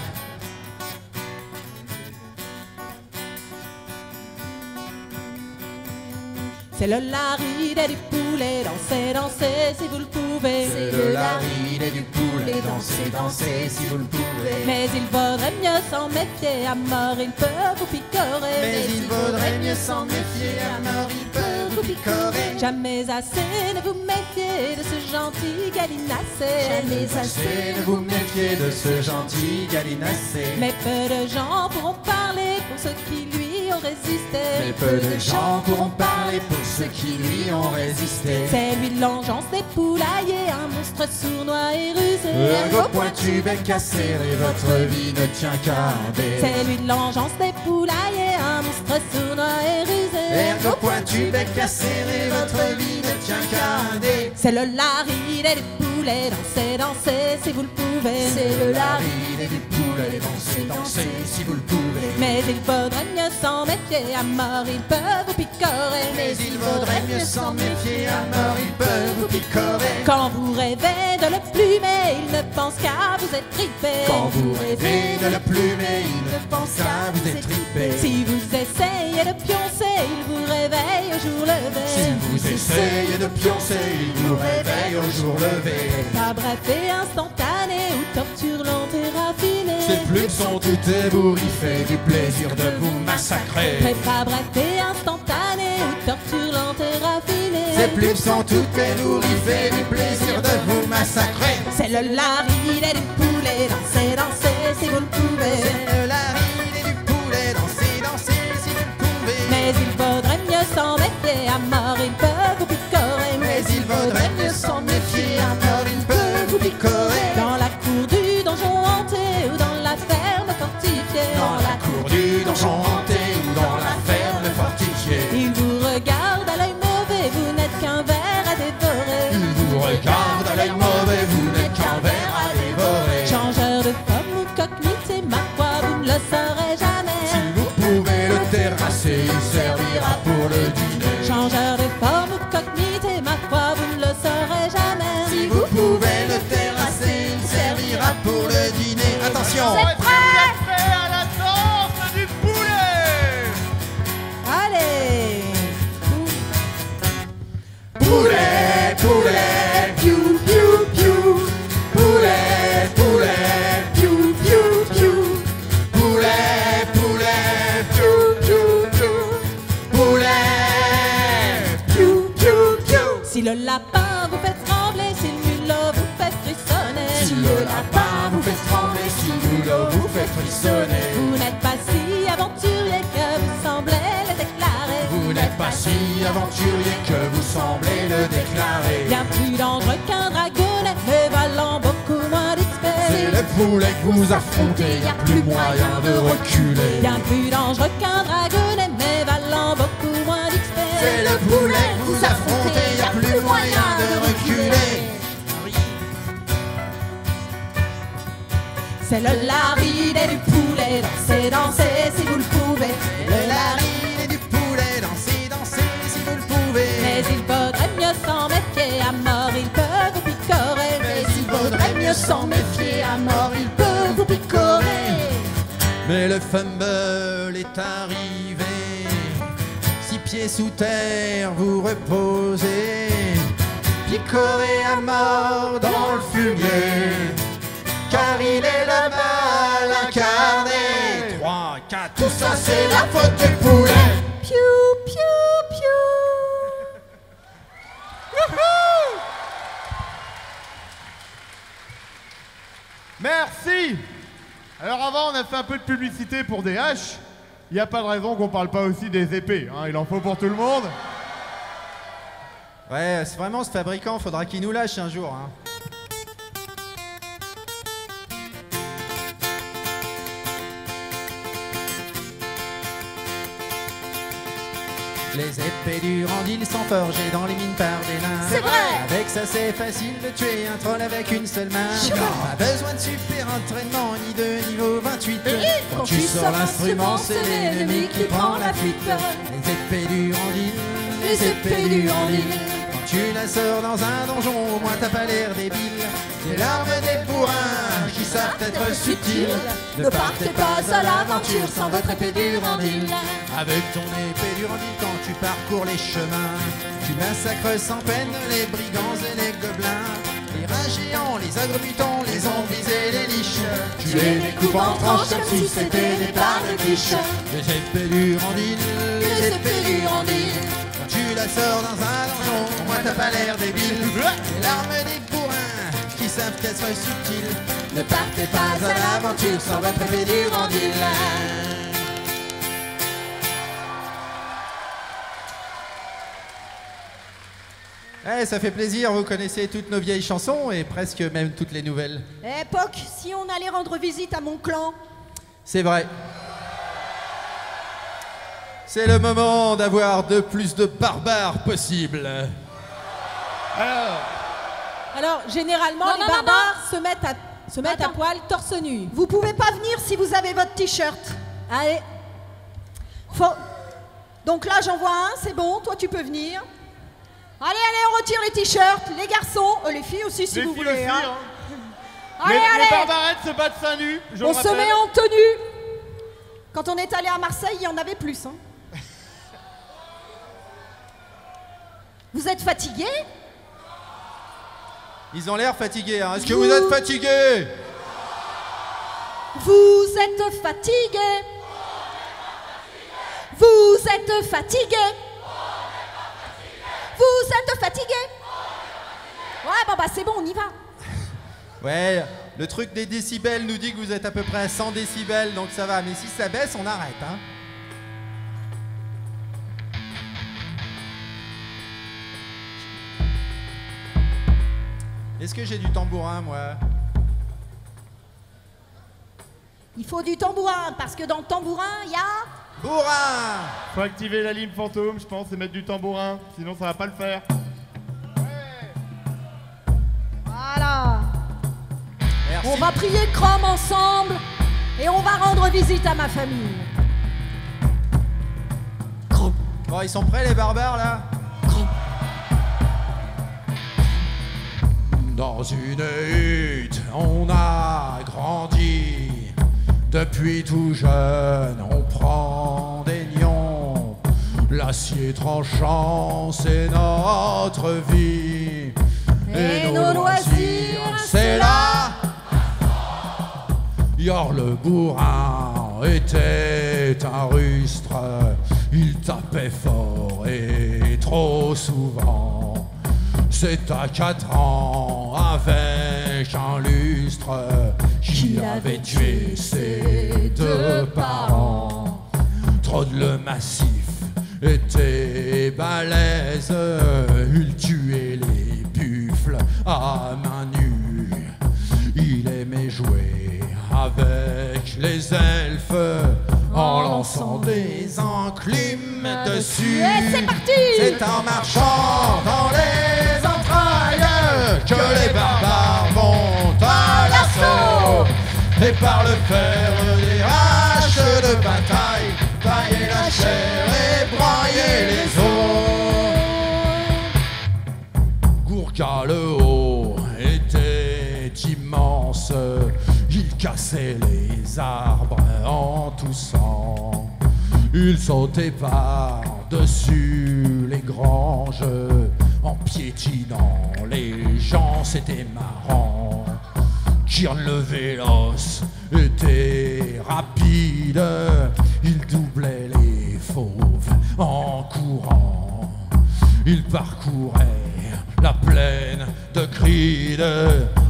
C'est le laride du poulet, dansez, dansez si vous le pouvez. C'est le laride du poulet, dansez, dansez si vous le pouvez. Mais il vaudrait mieux s'en méfier, à mort il peut vous picorer. Mais il vaudrait mieux s'en méfier, à mort il peut vous picorer. Jamais assez ne vous méfiez de ce gentil gallinacé. Jamais assez ne vous méfiez de ce gentil gallinacé. Mais peu de gens pourront parler pour ceux qui lui ont résisté. Mais peu de gens pourront parler pour ceux qui lui ont résisté. C'est lui l'engeance des poulaillers, un monstre sournois et rusé. Ergo pointu, bec acéré, votre vie ne tient qu'à un baiser. C'est lui l'engeance des poulaillers, un monstre sournois et rusé. Ergo pointu, bec acéré, votre vie ne tient qu'à un dé. C'est le laride du poulet, dansez, dansez si vous le pouvez. C'est le laride du poulet, dansez, dansez si vous le pouvez. Mais il faudrait mieux s'en méfier, à mort il peut vous picorer. Mais il vaudrait mieux s'en méfier, à mort il peut vous picorer. Quand vous rêvez de le plumer, il ne pense qu'à vous étriper. Quand vous rêvez de le plumer, il ne pense qu'à vous étriper. Si vous essayez de pioncer, il vous réveille au jour levé. Si vous essayez de pioncer, il vous réveille au jour levé. Pas bref et instantané, ou torture lente et raffinée. Ses plumes sont toutes ébouriffées du plaisir de vous massacrer. Pas bref et instantané, ou torture lente et raffinée. Ses plumes sont toutes ébouriffées du plaisir de vous massacrer. C'est le laride du poulet, dansez, dansez si vous le pouvez. C'est le laride du poulet, dansez, dansez si vous le pouvez. Mais il vaudrait mieux s'en méfier, à mort il peut vous picorer. Mais il vaudrait mieux s'en méfier, à mort il peut vous picorer. Dans la cour du donjon hanté ou dans la ferme fortifiée. Dans la cour du donjon hanté ou dans la ferme fortifiée. Il vous regarde à l'œil mauvais, vous n'êtes qu'un ver à dévorer. Il vous regarde à l'œil mauvais, vous n'êtes qu'un ver à dévorer. Changeur de forme ou coquemite, ma foi, vous ne le saurez jamais. Si vous pouvez le terrasser, il servira pour le dîner. Changeur de forme ou coquemite, ma foi, vous ne le saurez jamais. Si vous pouvez le terrasser, il servira pour le dîner. Attention! Prêt à la danse du poulet. Allez! Poulet, poulet, piou, piou, piou. Poulet, poulet, piou, piou, piou. Poulet, poulet, piou, piou, piou. Poulet, piou, piou, piou. Si le lapin vous fait trembler, si le mulot vous fait frissonner. Si le lapin vous fait trembler, si le mulot vous fait frissonner. Vous n'êtes pas si aventurier que vous semblez le déclarer. Vous n'êtes pas si aventurier que vous semblez le déclarer. Bien plus dangereux qu'un dragonnet, mais valant beaucoup moins d'XP. C'est le poulet que vous affrontez, y a plus moyen de reculer. Bien plus dangereux qu'un dragonnet, mais valant beaucoup moins d'XP. C'est le poulet que vous affrontez, y a plus moyen de reculer. C'est le laride du poulet, dansez, dansez si vous le pouvez. Le laride du poulet, dansez, dansez si vous le pouvez. Mais il vaudrait mieux s'en méfier, à mort il peut vous picorer. Mais il vaudrait mieux s'en méfier, à mort il peut vous picorer. Mais le fumble est arrivé, 6 pieds sous terre vous reposez, picoré à mort dans le fumier, car il est le mal incarné. 3, 4, tout ça c'est la faute du poulet. Piou, piou, piou. Merci. Alors avant, on a fait un peu de publicité pour des haches. Il n'y a pas de raison qu'on parle pas aussi des épées. Hein. Il en faut pour tout le monde. Ouais, c'est vraiment ce fabricant, faudra qu'il nous lâche un jour. Hein. Les épées du Randil sont forgées dans les mines par des nains. C'est vrai. Avec ça c'est facile de tuer un troll avec une seule main. Pas besoin de super entraînement ni de niveau 28. Quand tu sors l'instrument, c'est l'ennemi qui prend la fuite. Les épées du Randil, les épées du Randil. Quand tu la sors dans un donjon, au moins t'as pas l'air débile. les larmes des bourrins qui savent être subtils. Ne partez pas à l'aventure sans votre épée d'Urandil. Avec ton épée d'Urandil quand tu parcours les chemins, tu massacres sans peine les brigands et les gobelins, les rats géants, les ogres mutants, les zombies et les liches. Tu les découpes en tranches comme si c'était des parts de quiche. Les épées d'Urandil, Les épées d'Urandil. quand tu la sors dans un donjon, moi t'as pas l'air débile. Les larmes des bourrins qui savent être subtils. Ne partez pas à l'aventure sans votre épée d'Urandil. Eh, ça fait plaisir, vous connaissez toutes nos vieilles chansons et presque même toutes les nouvelles. Eh, Poc, si on allait rendre visite à mon clan? C'est vrai. C'est le moment d'avoir de plus de barbares possible. Alors, généralement, Non, les non, barbares se mettent à poil, torse nu. Vous pouvez pas venir si vous avez votre t-shirt. Allez. Donc là, j'en vois un, c'est bon, toi tu peux venir. Allez, on retire les t-shirts, les garçons, les filles aussi si Les vous filles voulez. aussi, Hein. hein. Allez, Les allez. barbarettes se battent seins nus, je On le se rappelle. met en tenue. Quand on est allé à Marseille, il y en avait plus. Hein. Vous êtes fatigués? Ils ont l'air fatigués, hein. Est-ce que vous êtes fatigués? Vous êtes fatigués. Vous êtes fatigués. Vous êtes fatigués. Ouais, bon bah c'est bon, on y va. Ouais, le truc des décibels nous dit que vous êtes à peu près à 100 décibels, donc ça va. Mais si ça baisse, on arrête, hein. Est-ce que j'ai du tambourin, moi? Il faut du tambourin, parce que dans le tambourin, il y a... Bourrin! Faut activer la ligne fantôme, je pense, et mettre du tambourin, sinon ça va pas le faire. Voilà. Merci. On va prier Chrome ensemble et on va rendre visite à ma famille. Bon, ils sont prêts, les barbares, là? Dans une hutte, on a grandi. Depuis tout jeune, on prend des nions. L'acier tranchant, c'est notre vie. Et nos loisirs, c'est là. Yor le bourrin était un rustre. Il tapait fort et trop souvent. C'est à 4 ans, avec un lustre, qu'il avait tué ses 2 parents. Trode le massif était balèze, il tuait les buffles à main nue. Il aimait jouer avec les elfes en lançant des enclumes dessus. Et c'est parti! C'est en marchant dans les entrailles que les barbares vont à l'assaut. Et par le fer des haches de bataille, tailler la chair et broyer les os. Gourka le haut était immense, il cassait les arbres en toussant. Il sautait par-dessus les granges en piétinant les gens, c'était marrant. Kirn le véloce était rapide, il doublait les fauves en courant. Il parcourait la plaine de Cride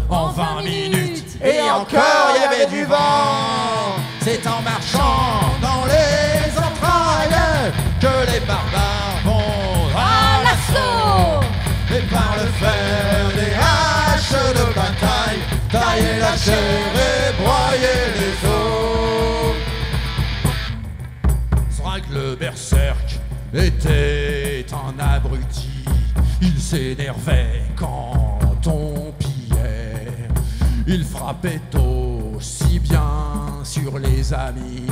en 20 minutes et encore il y avait du vent. C'est en marchant dans les entrailles que les barbares vont à l'assaut. Et par le fer des haches de bataille, tailler la chair et broyer les os. Srak le berserk était un abruti. Il s'énervait quand on pillait. Il frappait aussi bien sur les amis,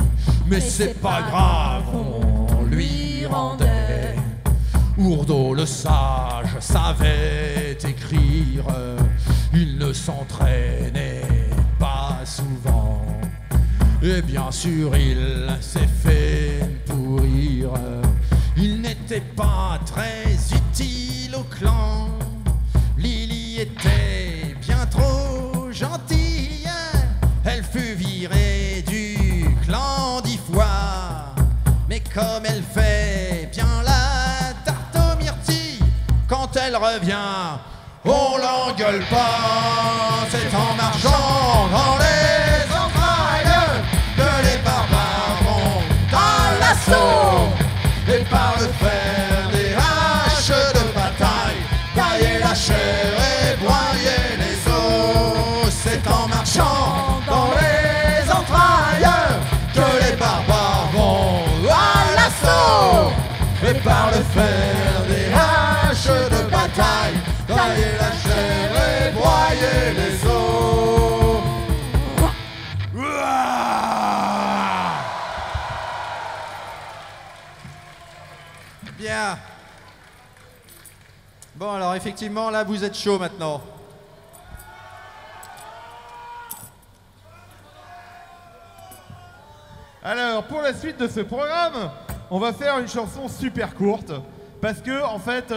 mais c'est pas grave, on lui rendait. Ourdo le sage savait écrire, Il ne s'entraînait pas souvent. Et bien sûr, il s'est fait pourrir. Il n'était pas très utile au clan. Lily était bien trop gentille. Elle fut virée du clan 10 fois. Mais comme elle fait bien la tarte aux myrtilles, quand elle revient, on l'engueule pas. C'est en marchant dans les entrailles que les barbares vont à l'assaut. Et par le fer des haches de bataille, tailler la chair et broyer les os. C'est en marchant dans les entrailles que les barbares vont à l'assaut. Et par le fer des haches de bataille, tailler la chair et broyer les os. Bien. Bon, alors effectivement, là, vous êtes chaud maintenant. Alors, pour la suite de ce programme, on va faire une chanson super courte. Parce que, en fait,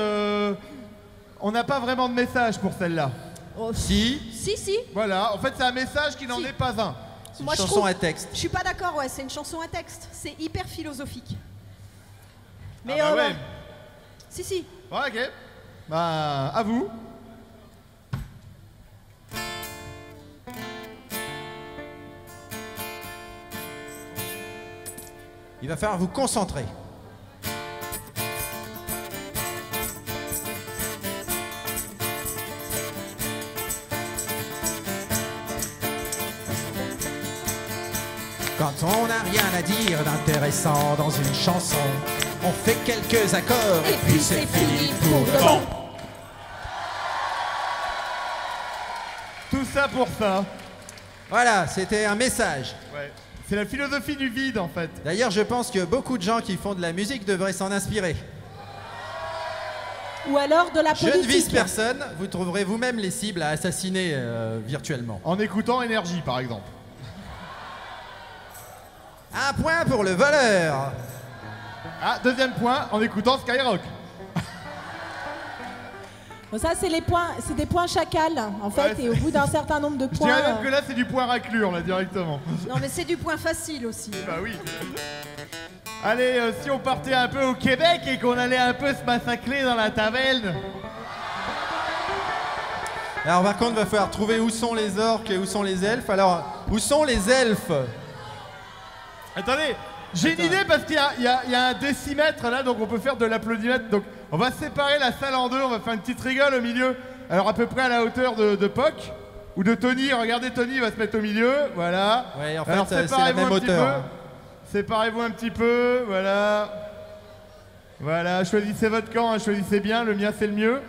on n'a pas vraiment de message pour celle-là. Oh, Si, si. Voilà, en fait, c'est un message qui n'en Si. est pas un. c'est une Moi, je chanson trouve- à texte. Je suis pas d'accord, ouais, c'est une chanson à texte. C'est hyper philosophique. Mais Ah bah ouais. si. Ouais, ok. Bah, à vous. Il va falloir vous concentrer. Quand on n'a rien à dire d'intéressant dans une chanson, on fait quelques accords et puis c'est fini pour de bon. Tout ça pour ça. Voilà, c'était un message. Ouais. C'est la philosophie du vide, en fait. D'ailleurs, je pense que beaucoup de gens qui font de la musique devraient s'en inspirer. Ou alors de la Je ne politique. vise personne, vous trouverez vous-même les cibles à assassiner virtuellement. En écoutant Énergie, par exemple. Un point pour le voleur. Ah, deuxième point, en écoutant Skyrock. Bon, ça, c'est des points chacal, en fait, Ouais, et au bout d'un certain nombre de Je points. dirais même que là, c'est du point raclure, là, directement. Non, mais c'est du point facile aussi. Bah oui. Allez, si on partait un peu au Québec et qu'on allait un peu se massacrer dans la taverne. Alors par contre, il va falloir trouver où sont les orques et où sont les elfes. Alors, où sont les elfes? Attendez, j'ai une idée parce qu'il y a un décimètre là, donc on peut faire de l'applaudimètre. Donc on va séparer la salle en deux, on va faire une petite rigole au milieu. Alors à peu près à la hauteur de Poc ou de Tony. Regardez, Tony va se mettre au milieu, voilà. Ouais, en fait, Alors c'est la séparez-vous même un petit hauteur. peu. Séparez-vous un petit peu, voilà. Voilà, choisissez votre camp, hein, choisissez bien, le mien c'est le mieux.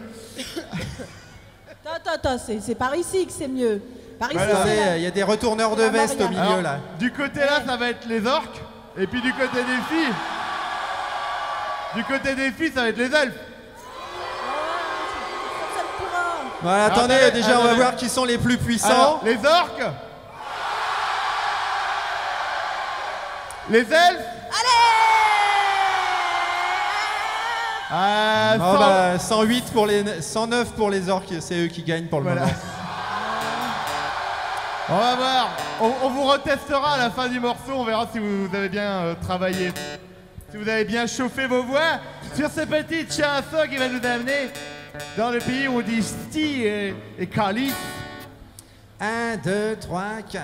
Attends, c'est par ici que c'est mieux. Par ici, Voilà. c'est là. Il y a des retourneurs de La veste au Maria. milieu Alors, là. du côté là, ça va être les orques. Et puis du côté des filles. Du côté des filles, ça va être les elfes. Ça le pourra. Voilà, Alors, attendez, déjà on va attendez. voir qui sont les plus puissants. Alors, les orques. Les elfes. Ah, Oh, bah, 108 pour les 109 pour les orques, c'est eux qui gagnent pour le Voilà. moment. On va voir. On vous retestera à la fin du morceau. On verra si vous avez bien travaillé. Si vous avez bien chauffé vos voix sur ce petit chanson qui va nous amener dans le pays où on dit sti et calice. 1, 2, 3, 4.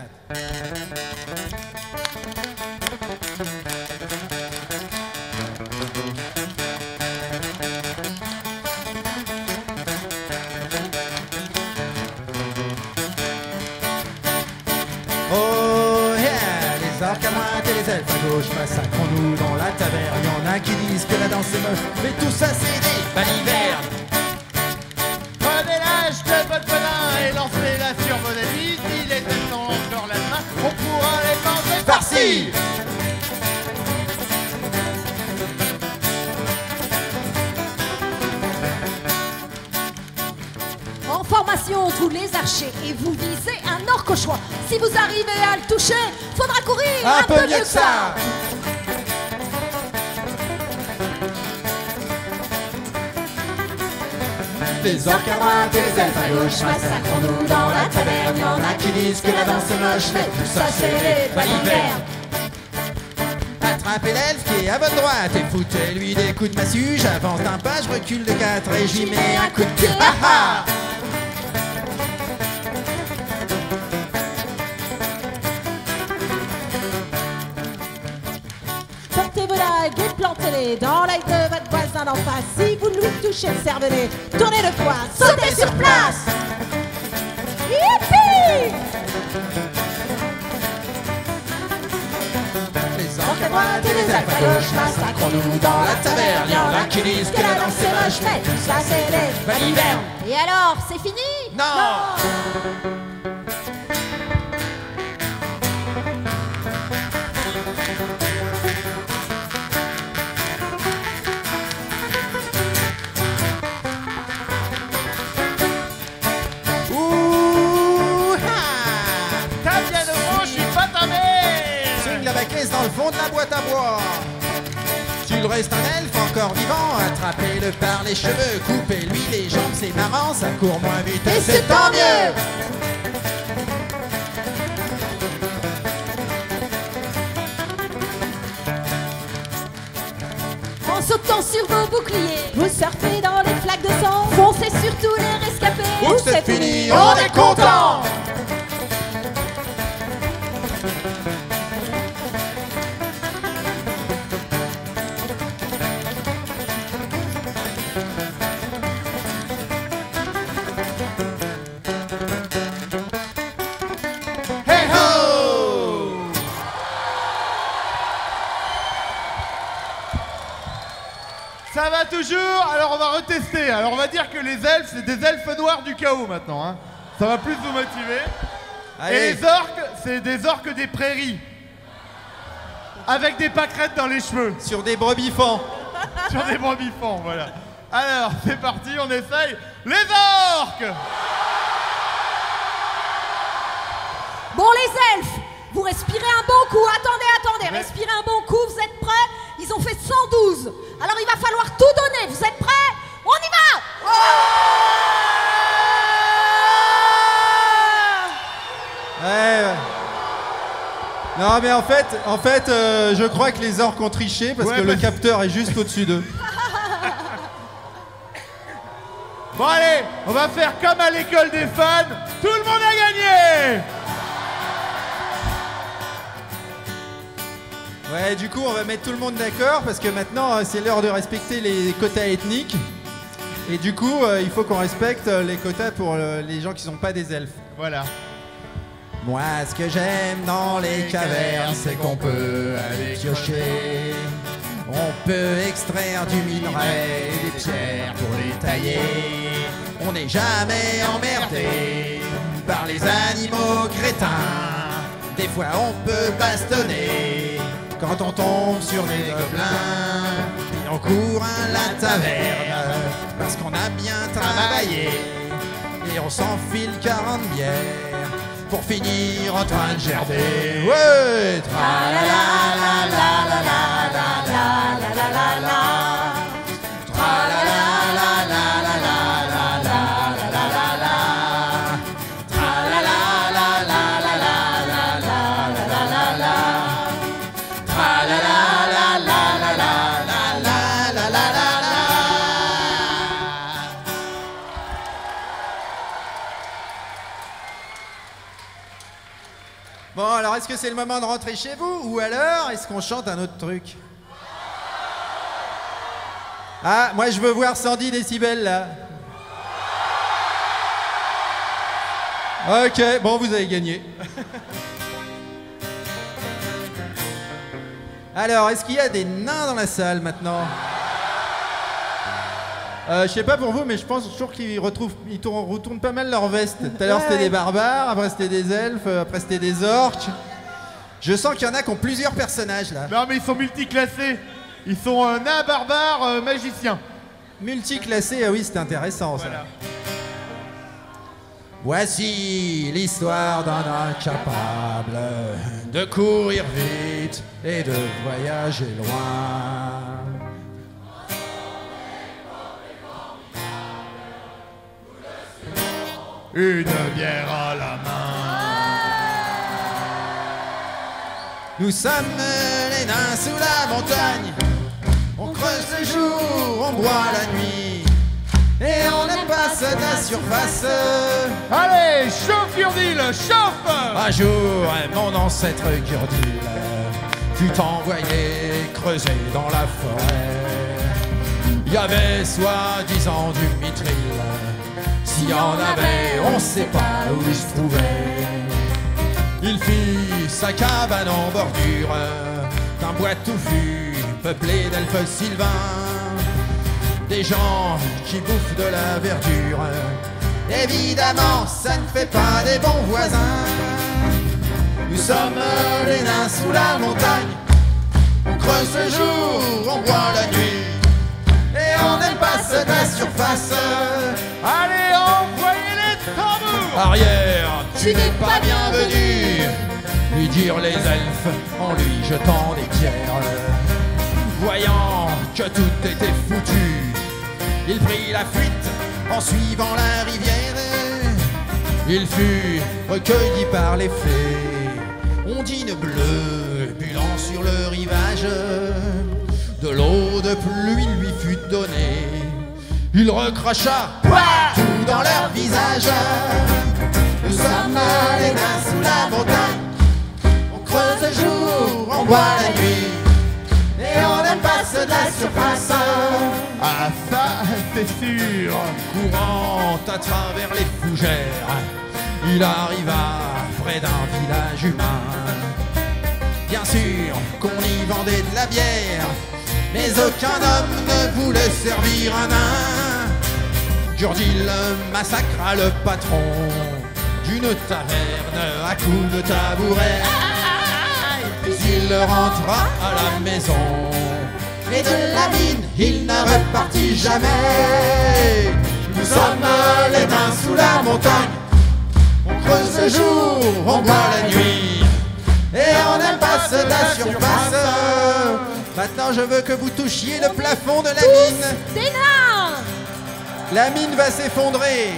Oh yeah, les orques à droite et les elfes à gauche, massacrons-nous dans la taverne. Y'en a qui disent que la danse est moche, mais tout ça c'est des balivernes. Prenez l'âge de votre venin et lancez-la sur vos ennemis. Si les elfes sont encore la main, on pourra les manger Farci! En formation, vous les archez et vous visez un orque au choix. Si vous arrivez à le toucher, faudra courir Un peu mieux que ça. Les orques à droite et les elfes à gauche, massacrons-nous dans la taverne. Y'en a qui disent que la danse est moche, mais tout ça c'est les balivernes. Attrapez l'elfe qui est à votre droite et foutez-lui des coups de massue. J'avance d'un pas, je recule de 4 et j'y mets un coup de pied. Ah ah. Portez vos dagues et plantez-les dans l'œil de votre voisin d'en face. Si vous lui touchez le cervelet, tournez le poing, sautez sur place. Youpi! Les Orques à droite et les elfes à gauche, massacrons-nous dans la taverne. Y'en a qui disent que la danse est moche, mais tout ça c'est les balivernes. Et alors, c'est fini? Non. Ouh ha. Tape bien devant, je suis pas ta mère. Swing la baquette dans le fond de la boîte à bois. S'il reste un elfe encore vivant, attrapez-le par les cheveux, coupez-lui les jambes, c'est marrant, ça court moins vite et c'est tant mieux. En sautant sur vos boucliers, Vous surfez dans les flaques de sang, foncez sur tous les rescapés. Ouh, c'est fini, on est content. Hey ho. Ça va toujours? Alors on va retester. Alors on va dire que les elfes, c'est des elfes noirs du chaos maintenant. Hein. Ça va plus vous motiver. Et Allez, les orques, c'est des orques des prairies. Avec des pâquerettes dans les cheveux. sur des brebis fans. Sur des brebis fans, voilà. Alors, c'est parti, on essaye. Les orques! Bon, les elfes, vous respirez un bon coup. Attendez, respirez un bon coup. Vous êtes prêts? Ils ont fait 112. Alors, il va falloir tout donner. Vous êtes prêts? On y va! Ouais. Non mais en fait, je crois que les orques ont triché parce Ouais, que le parce- capteur est juste au-dessus d'eux. Bon allez, on va faire comme à l'école des fans. Tout le monde a gagné! Ouais, du coup, on va mettre tout le monde d'accord parce que maintenant, c'est l'heure de respecter les quotas ethniques. Et du coup, il faut qu'on respecte les quotas pour les gens qui sont pas des elfes. Voilà. Moi, ce que j'aime dans les cavernes, c'est qu'on peut aller piocher. On peut extraire du minerai et des pierres pour les tailler. On n'est jamais emmerdé par les animaux crétins. Des fois, on peut bastonner quand on tombe sur des gobelins. Puis on court à la taverne parce qu'on a bien travaillé. Et on s'enfile 40 bières pour finir en train de gerber. Ouais, Bon, alors est-ce que c'est le moment de rentrer chez vous ou alors est-ce qu'on chante un autre truc? Ah, moi je veux voir 110 décibels là. Ok, bon, vous avez gagné. Alors, est-ce qu'il y a des nains dans la salle maintenant? Je sais pas pour vous, mais je pense toujours qu'ils retournent pas mal leur veste. Tout à l'heure c'était des barbares, après c'était des elfes, après c'était des orques. Je sens qu'il y en a qui ont plusieurs personnages là. Non mais ils sont multiclassés. Ils sont nains, barbares, magiciens. Multiclassés, ah oui, c'est intéressant ça. Voilà. Voici l'histoire d'un incapable de courir vite et de voyager loin. Une bière à la main. Nous sommes les nains sous la montagne. On creuse le jour, on boit la nuit. Et on n'aime pas ceux de la surface. Allez, chauffe Gurdil, chauffe! Un jour, mon ancêtre Gurdil fut envoyé creuser dans la forêt. Il y avait soi-disant du mithril. S'il y en avait, on sait pas où il se trouvait. Il fit sa cabane en bordure d'un bois touffu peuplé d'elfes sylvains. Des gens qui bouffent de la verdure. Évidemment, ça ne fait pas des bons voisins. Nous sommes les nains sous la montagne. On creuse le jour, on boit la nuit. Et on n'aime pas ceux de la surface. Allez, envoyez les tambours! Arrière, tu n'es pas bienvenu, lui dirent les elfes en lui jetant des pierres. Voyant que tout était foutu, il prit la fuite en suivant la rivière. Il fut recueilli par les fées, ondine bleue bulant sur le rivage. De l'eau de pluie lui fut donnée, il recracha tout dans leur visage. Nous sommes les nains sous la montagne, on creuse le jour, on boit la nuit. Et on n'aime pas ceux de la surface. Ah ça, c'est sûr! Courant à travers les fougères, il arriva près d'un village humain. Bien sûr qu'on y vendait de la bière, mais aucun homme ne voulait servir un nain. Gurdil massacra le patron d'une taverne à coups de tabouret. Puis il rentra à la maison, et de la mine il ne repartit jamais. Nous sommes les nains sous la montagne, on creuse le jour, on boit la nuit. Et on n'aime pas ceux de la surface. Maintenant je veux que vous touchiez le plafond de la mine. Des nains! La mine va s'effondrer.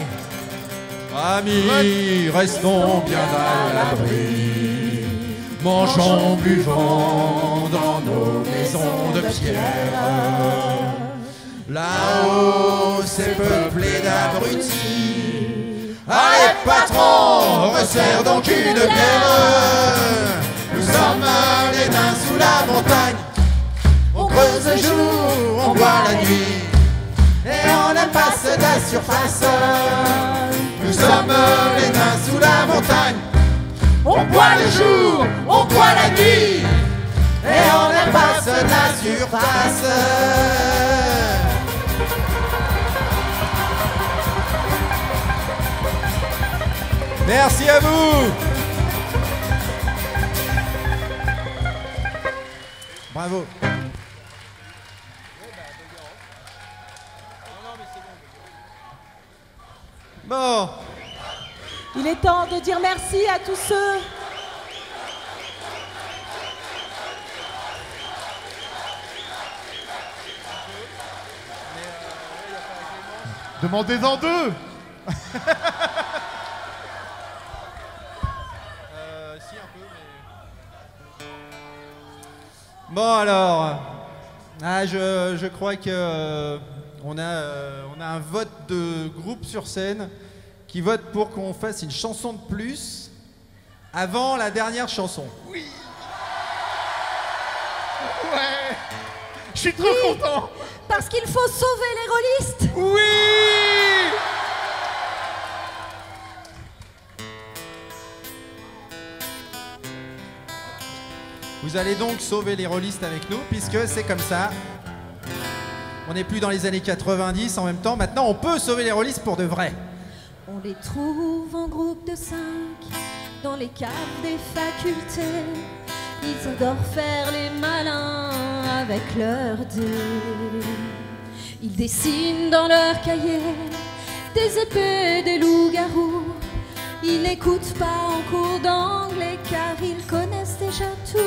Amis, restons bien à l'abri. Mangeons, buvons dans nos maisons de pierre. Là-haut, c'est peuplé d'abrutis. Allez, patron, resserre donc une bière. Nous sommes les nains sous la montagne. On creuse le jour, on boit la nuit. Et on n'aime pas ceux de la surface. Nous sommes les nains sous la montagne. On boit le jour, on boit la nuit. Et on n'aime pas ceux de la surface. Merci à vous. Bravo. Bon. Il est temps de dire merci à tous ceux Demandez-en deux! Bon alors, je crois que on a un vote de groupe sur scène qui vote pour qu'on fasse une chanson de plus avant la dernière chanson. Oui! Ouais! Je suis trop content! Parce qu'il faut sauver les rôlistes. Oui! Vous allez donc sauver les rôlistes avec nous, puisque c'est comme ça. On n'est plus dans les années 90 en même temps. Maintenant, on peut sauver les rôlistes pour de vrai. On les trouve en groupe de 5 dans les caves des facultés. Ils adorent faire les malins avec leurs dés. Ils dessinent dans leurs cahiers des épées, des loups-garous Ils n'écoutent pas en cours d'anglais car ils connaissent déjà tout.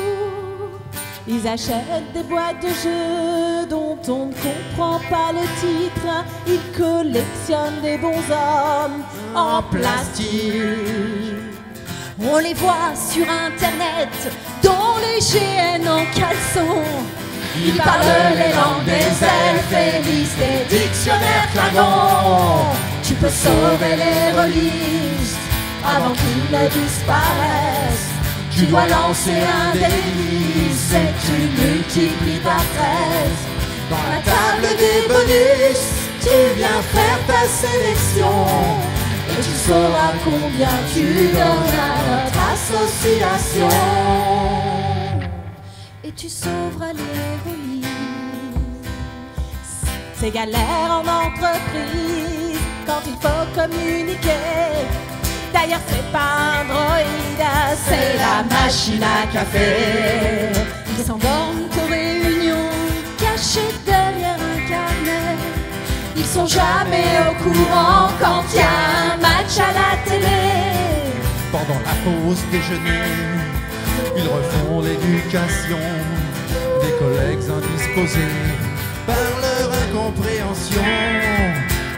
Ils achètent des boîtes de jeux dont on ne comprend pas le titre. Ils collectionnent des bons hommes en plastique. On les voit sur internet dans les GN en caleçon. Ils parlent les langues des elfes et lisent des dictionnaires Klingons. Tu peux sauver les rôlistes avant qu'ils ne disparaissent. Tu dois lancer un délice et tu multiplies par 13. Dans la table des bonus, tu viens faire ta sélection. Et tu sauras combien tu donnes à notre association. Et tu sauveras les rôlistes. C'est galère en entreprise quand il faut communiquer. D'ailleurs c'est pas Android, c'est la machine à café. Ils s'endorment aux réunions, cachés derrière un carnet. Ils sont jamais au courant quand il y a un match à la télé. Pendant la pause déjeuner, ils refont l'éducation des collègues indisposés par leur incompréhension.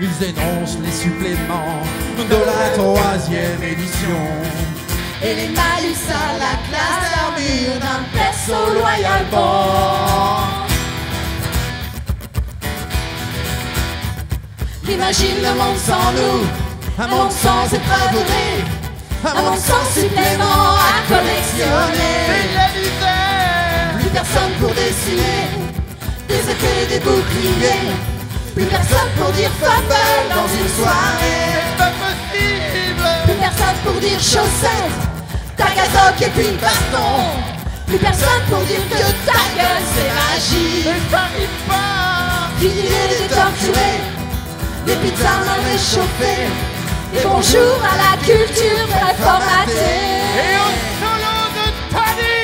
Ils énoncent les suppléments de la 3e édition. Et les malus à la classe, l'armure d'un perso loyal bon. Imagine le monde sans nous, un monde sans épreuverie, un monde sans supplément à collectionner. C'est la misère. Plus personne pour dessiner des épées, des boucliers. Plus personne pour dire fumble dans une soirée. C'est pas possible. Plus personne pour dire chaussettes, tagazoc et puis baston. Plus personne pour dire que ta gueule c'est magie. Mais ça arrive pas. Fini les torturés, des pizzas mal réchauffées. Et bonjour à la culture très formatée. Et au solo de Tony.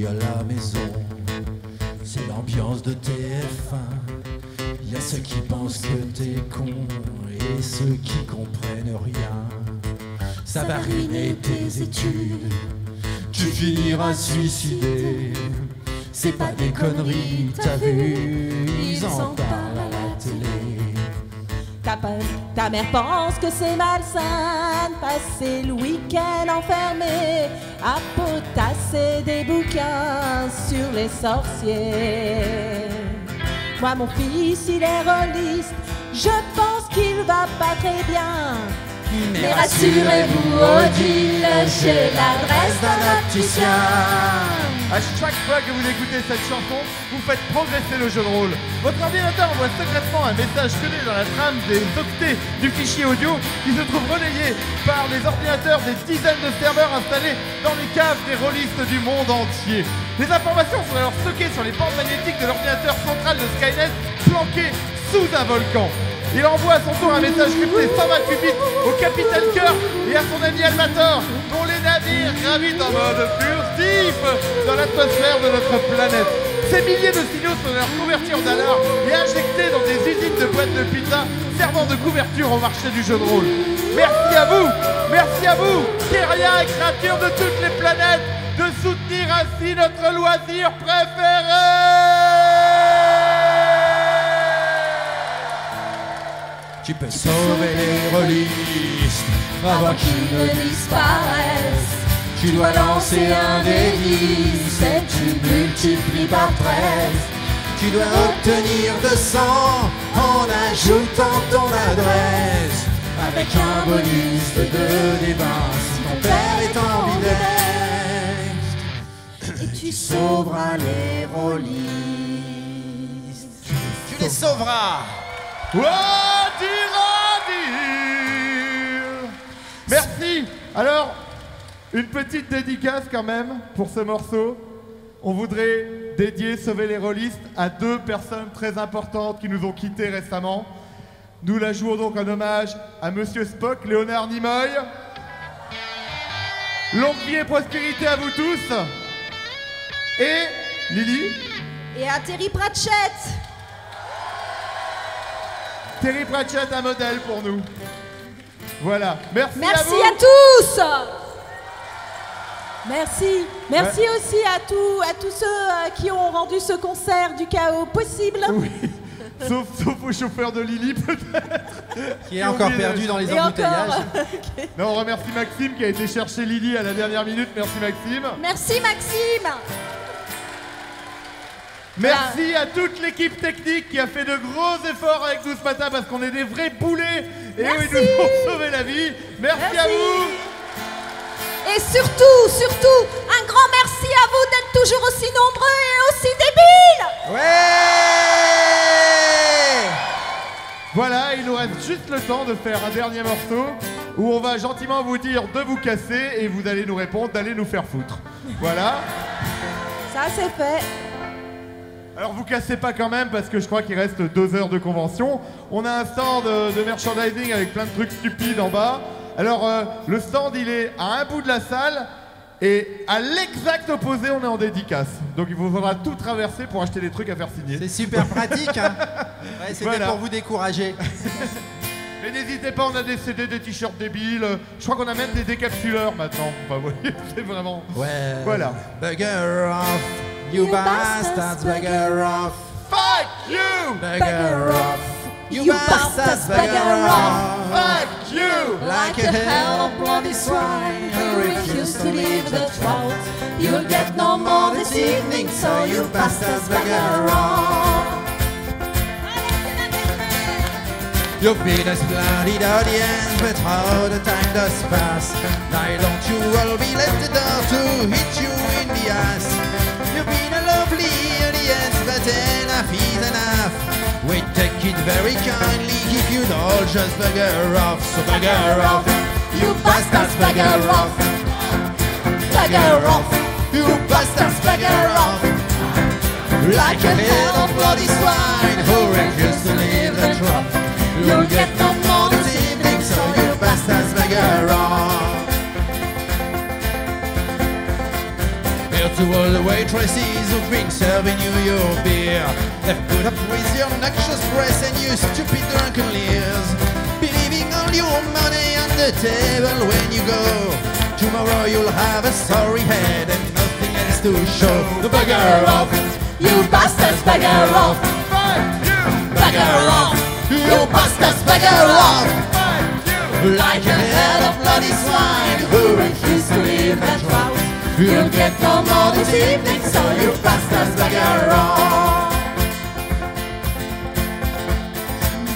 À la maison, c'est l'ambiance de TF1. Il y a ceux qui pensent que t'es con et ceux qui comprennent rien. Ça va ruiner tes études, tu finiras suicidé. C'est pas des conneries, t'as vu, ils en parlent à la télé. Ta mère pense que c'est malsain de passer le week-end enfermé à potasser des bouquins sur les sorciers. Moi mon fils il est rôliste, je pense qu'il va pas très bien. Mais rassurez-vous Odile, j'ai l'adresse d'un opticien. À chaque fois que vous écoutez cette chanson, vous faites progresser le jeu de rôle. Votre ordinateur envoie secrètement un message codé dans la trame des octets du fichier audio qui se trouve relayé par les ordinateurs des dizaines de serveurs installés dans les caves des rôlistes du monde entier. Les informations sont alors stockées sur les bandes magnétiques de l'ordinateur central de Skynet planqué sous un volcan. Il envoie à son tour un message crypté 128 bits au capitaine Kirk et à son ami Almator, dont les navires gravitent en mode furtif dans l'atmosphère de notre planète. Ces milliers de signaux sont alors convertis en dollars et injectés dans des usines de boîtes de pizza servant de couverture au marché du jeu de rôle. Merci à vous, guerriers et créatures de toutes les planètes, de soutenir ainsi notre loisir préféré. Tu peux sauver les rôlistes avant qu'ils ne disparaissent. Tu dois lancer un délice et tu multiplies par 13. Tu dois obtenir 200 en ajoutant ton adresse avec un bonus de 2 des 20 si ton fer et ton bidet. Et tu sauveras les rôlistes. Tu les sauveras. Merci. Alors, une petite dédicace quand même pour ce morceau. On voudrait dédier Sauver les rôlistes à 2 personnes très importantes qui nous ont quittés récemment. Nous la jouons donc en hommage à Monsieur Spock, Léonard Nimoy. Longue vie et prospérité à vous tous. Et Lily. Et à Terry Pratchett. Terry Pratchett, un modèle pour nous. Voilà. Merci à Merci vous. à tous. Merci. Merci aussi à tous ceux qui ont rendu ce concert du chaos possible. Oui. Sauf au chauffeur de Lily, peut-être. Qui est encore perdu dans les Et embouteillages. encore. Non, on remercie Maxime qui a été chercher Lily à la dernière minute. Merci Maxime. Merci Maxime. Merci à toute l'équipe technique qui a fait de gros efforts avec nous ce matin parce qu'on est des vrais poulets et eux, ils nous ont sauvé la vie. Merci à vous. Et surtout, un grand merci à vous d'être toujours aussi nombreux et aussi débiles. Ouais. Voilà, il nous reste juste le temps de faire un dernier morceau où on va gentiment vous dire de vous casser et vous allez nous répondre d'aller nous faire foutre. Voilà. Ça c'est fait. Alors vous cassez pas quand même parce que je crois qu'il reste 2 heures de convention. On a un stand de merchandising avec plein de trucs stupides en bas. Alors le stand il est à un bout de la salle et à l'exact opposé on est en dédicace. Donc il vous faudra tout traverser pour acheter des trucs à faire signer. C'est super pratique, hein. Ouais, c'était Voilà. pour vous décourager. Mais n'hésitez pas, on a des CD, des t-shirts débiles. Je crois qu'on a même des décapsuleurs maintenant. Enfin vous voyez, c'est vraiment... Ouais. Voilà. Bugger off, you bastards, bugger off. Fuck you! Bugger off, you bastards, bugger off. Fuck you! Like a hell of bloody swine who refuse to leave the trout. You'll get no more this evening, so you bastards, bugger off. You've been a splendid audience, but how the time does pass. Now don't you all be left the door to hit you in the ass. You've been a lovely audience, but enough is enough. We take it very kindly if you'd all just bugger off. So bugger off, you bastards, bugger off. Bugger off, you bastards, bugger off. Like a hell of bloody swine who refuse to leave the trough. You'll get no more this evening, so you bastards bugger off. Here to all the waitresses who've been serving you your beer. They've put up with your noxious breath and your stupid drunken leers. Believing all your money on the table when you go. Tomorrow you'll have a sorry head and nothing else to show. The bugger off, you bastards bugger off. Bugger off, you bastards bugger off. Like a hell of bloody swine who refuse to leave the trout. You'll get no more this evening, so you bastards bugger off.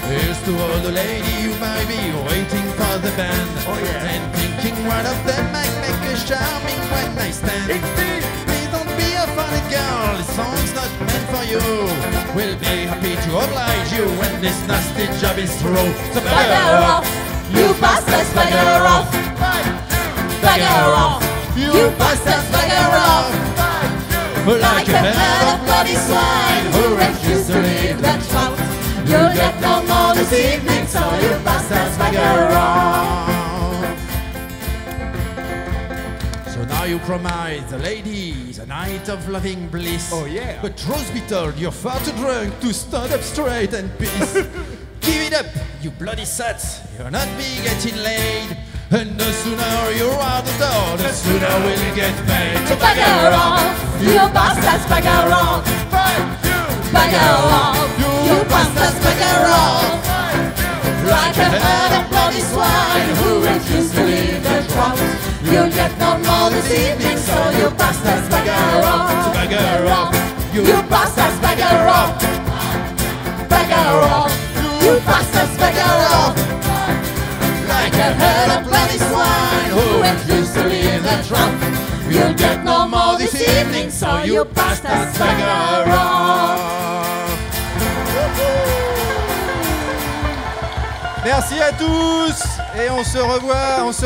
Here's to all the ladies who might be waiting for the band. And thinking one of them might make a charming one night stand. Please don't be a funny girl, this song's not meant for you. We'll be happy to oblige you when this nasty job is through. So bugger off, you bastards bugger off. Bugger off, you bastards bugger off. Like a hell of bloody swine who refuse to leave the trout. You'll get no more this evening, so you bastards bugger off. So now you promise the ladies a night of loving bliss. Oh yeah. But truth be told, you're far too drunk to stand up straight and peace. Give it up, you bloody suts. You'll not be getting laid. And the sooner you're out the door, the sooner we'll get paid. So Bugger off, you bastards bugger off. Bugger off, you bastards bugger off. Like a herd of bloody swine who refuse to leave the trout. You'll get no more this evening, so you bastards bugger off. bugger off, You bastards bugger off. Bugger off, you bastards bugger off. Like a herd of bloody swine who refuse to your bastard swagger around. Merci à tous et on se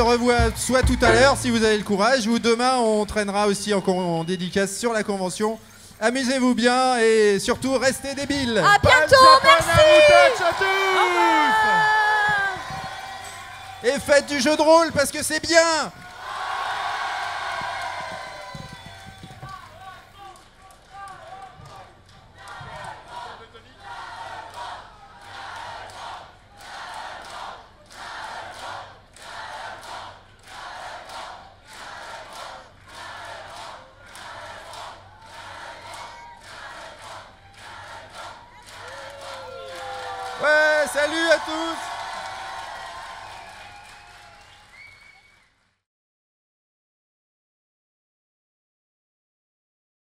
revoit soit tout à l'heure si vous avez le courage ou demain on traînera aussi en dédicace sur la convention. Amusez-vous bien et surtout restez débiles. À bientôt, merci. À tous. Et faites du jeu de rôle parce que c'est bien. Ouais, salut à tous!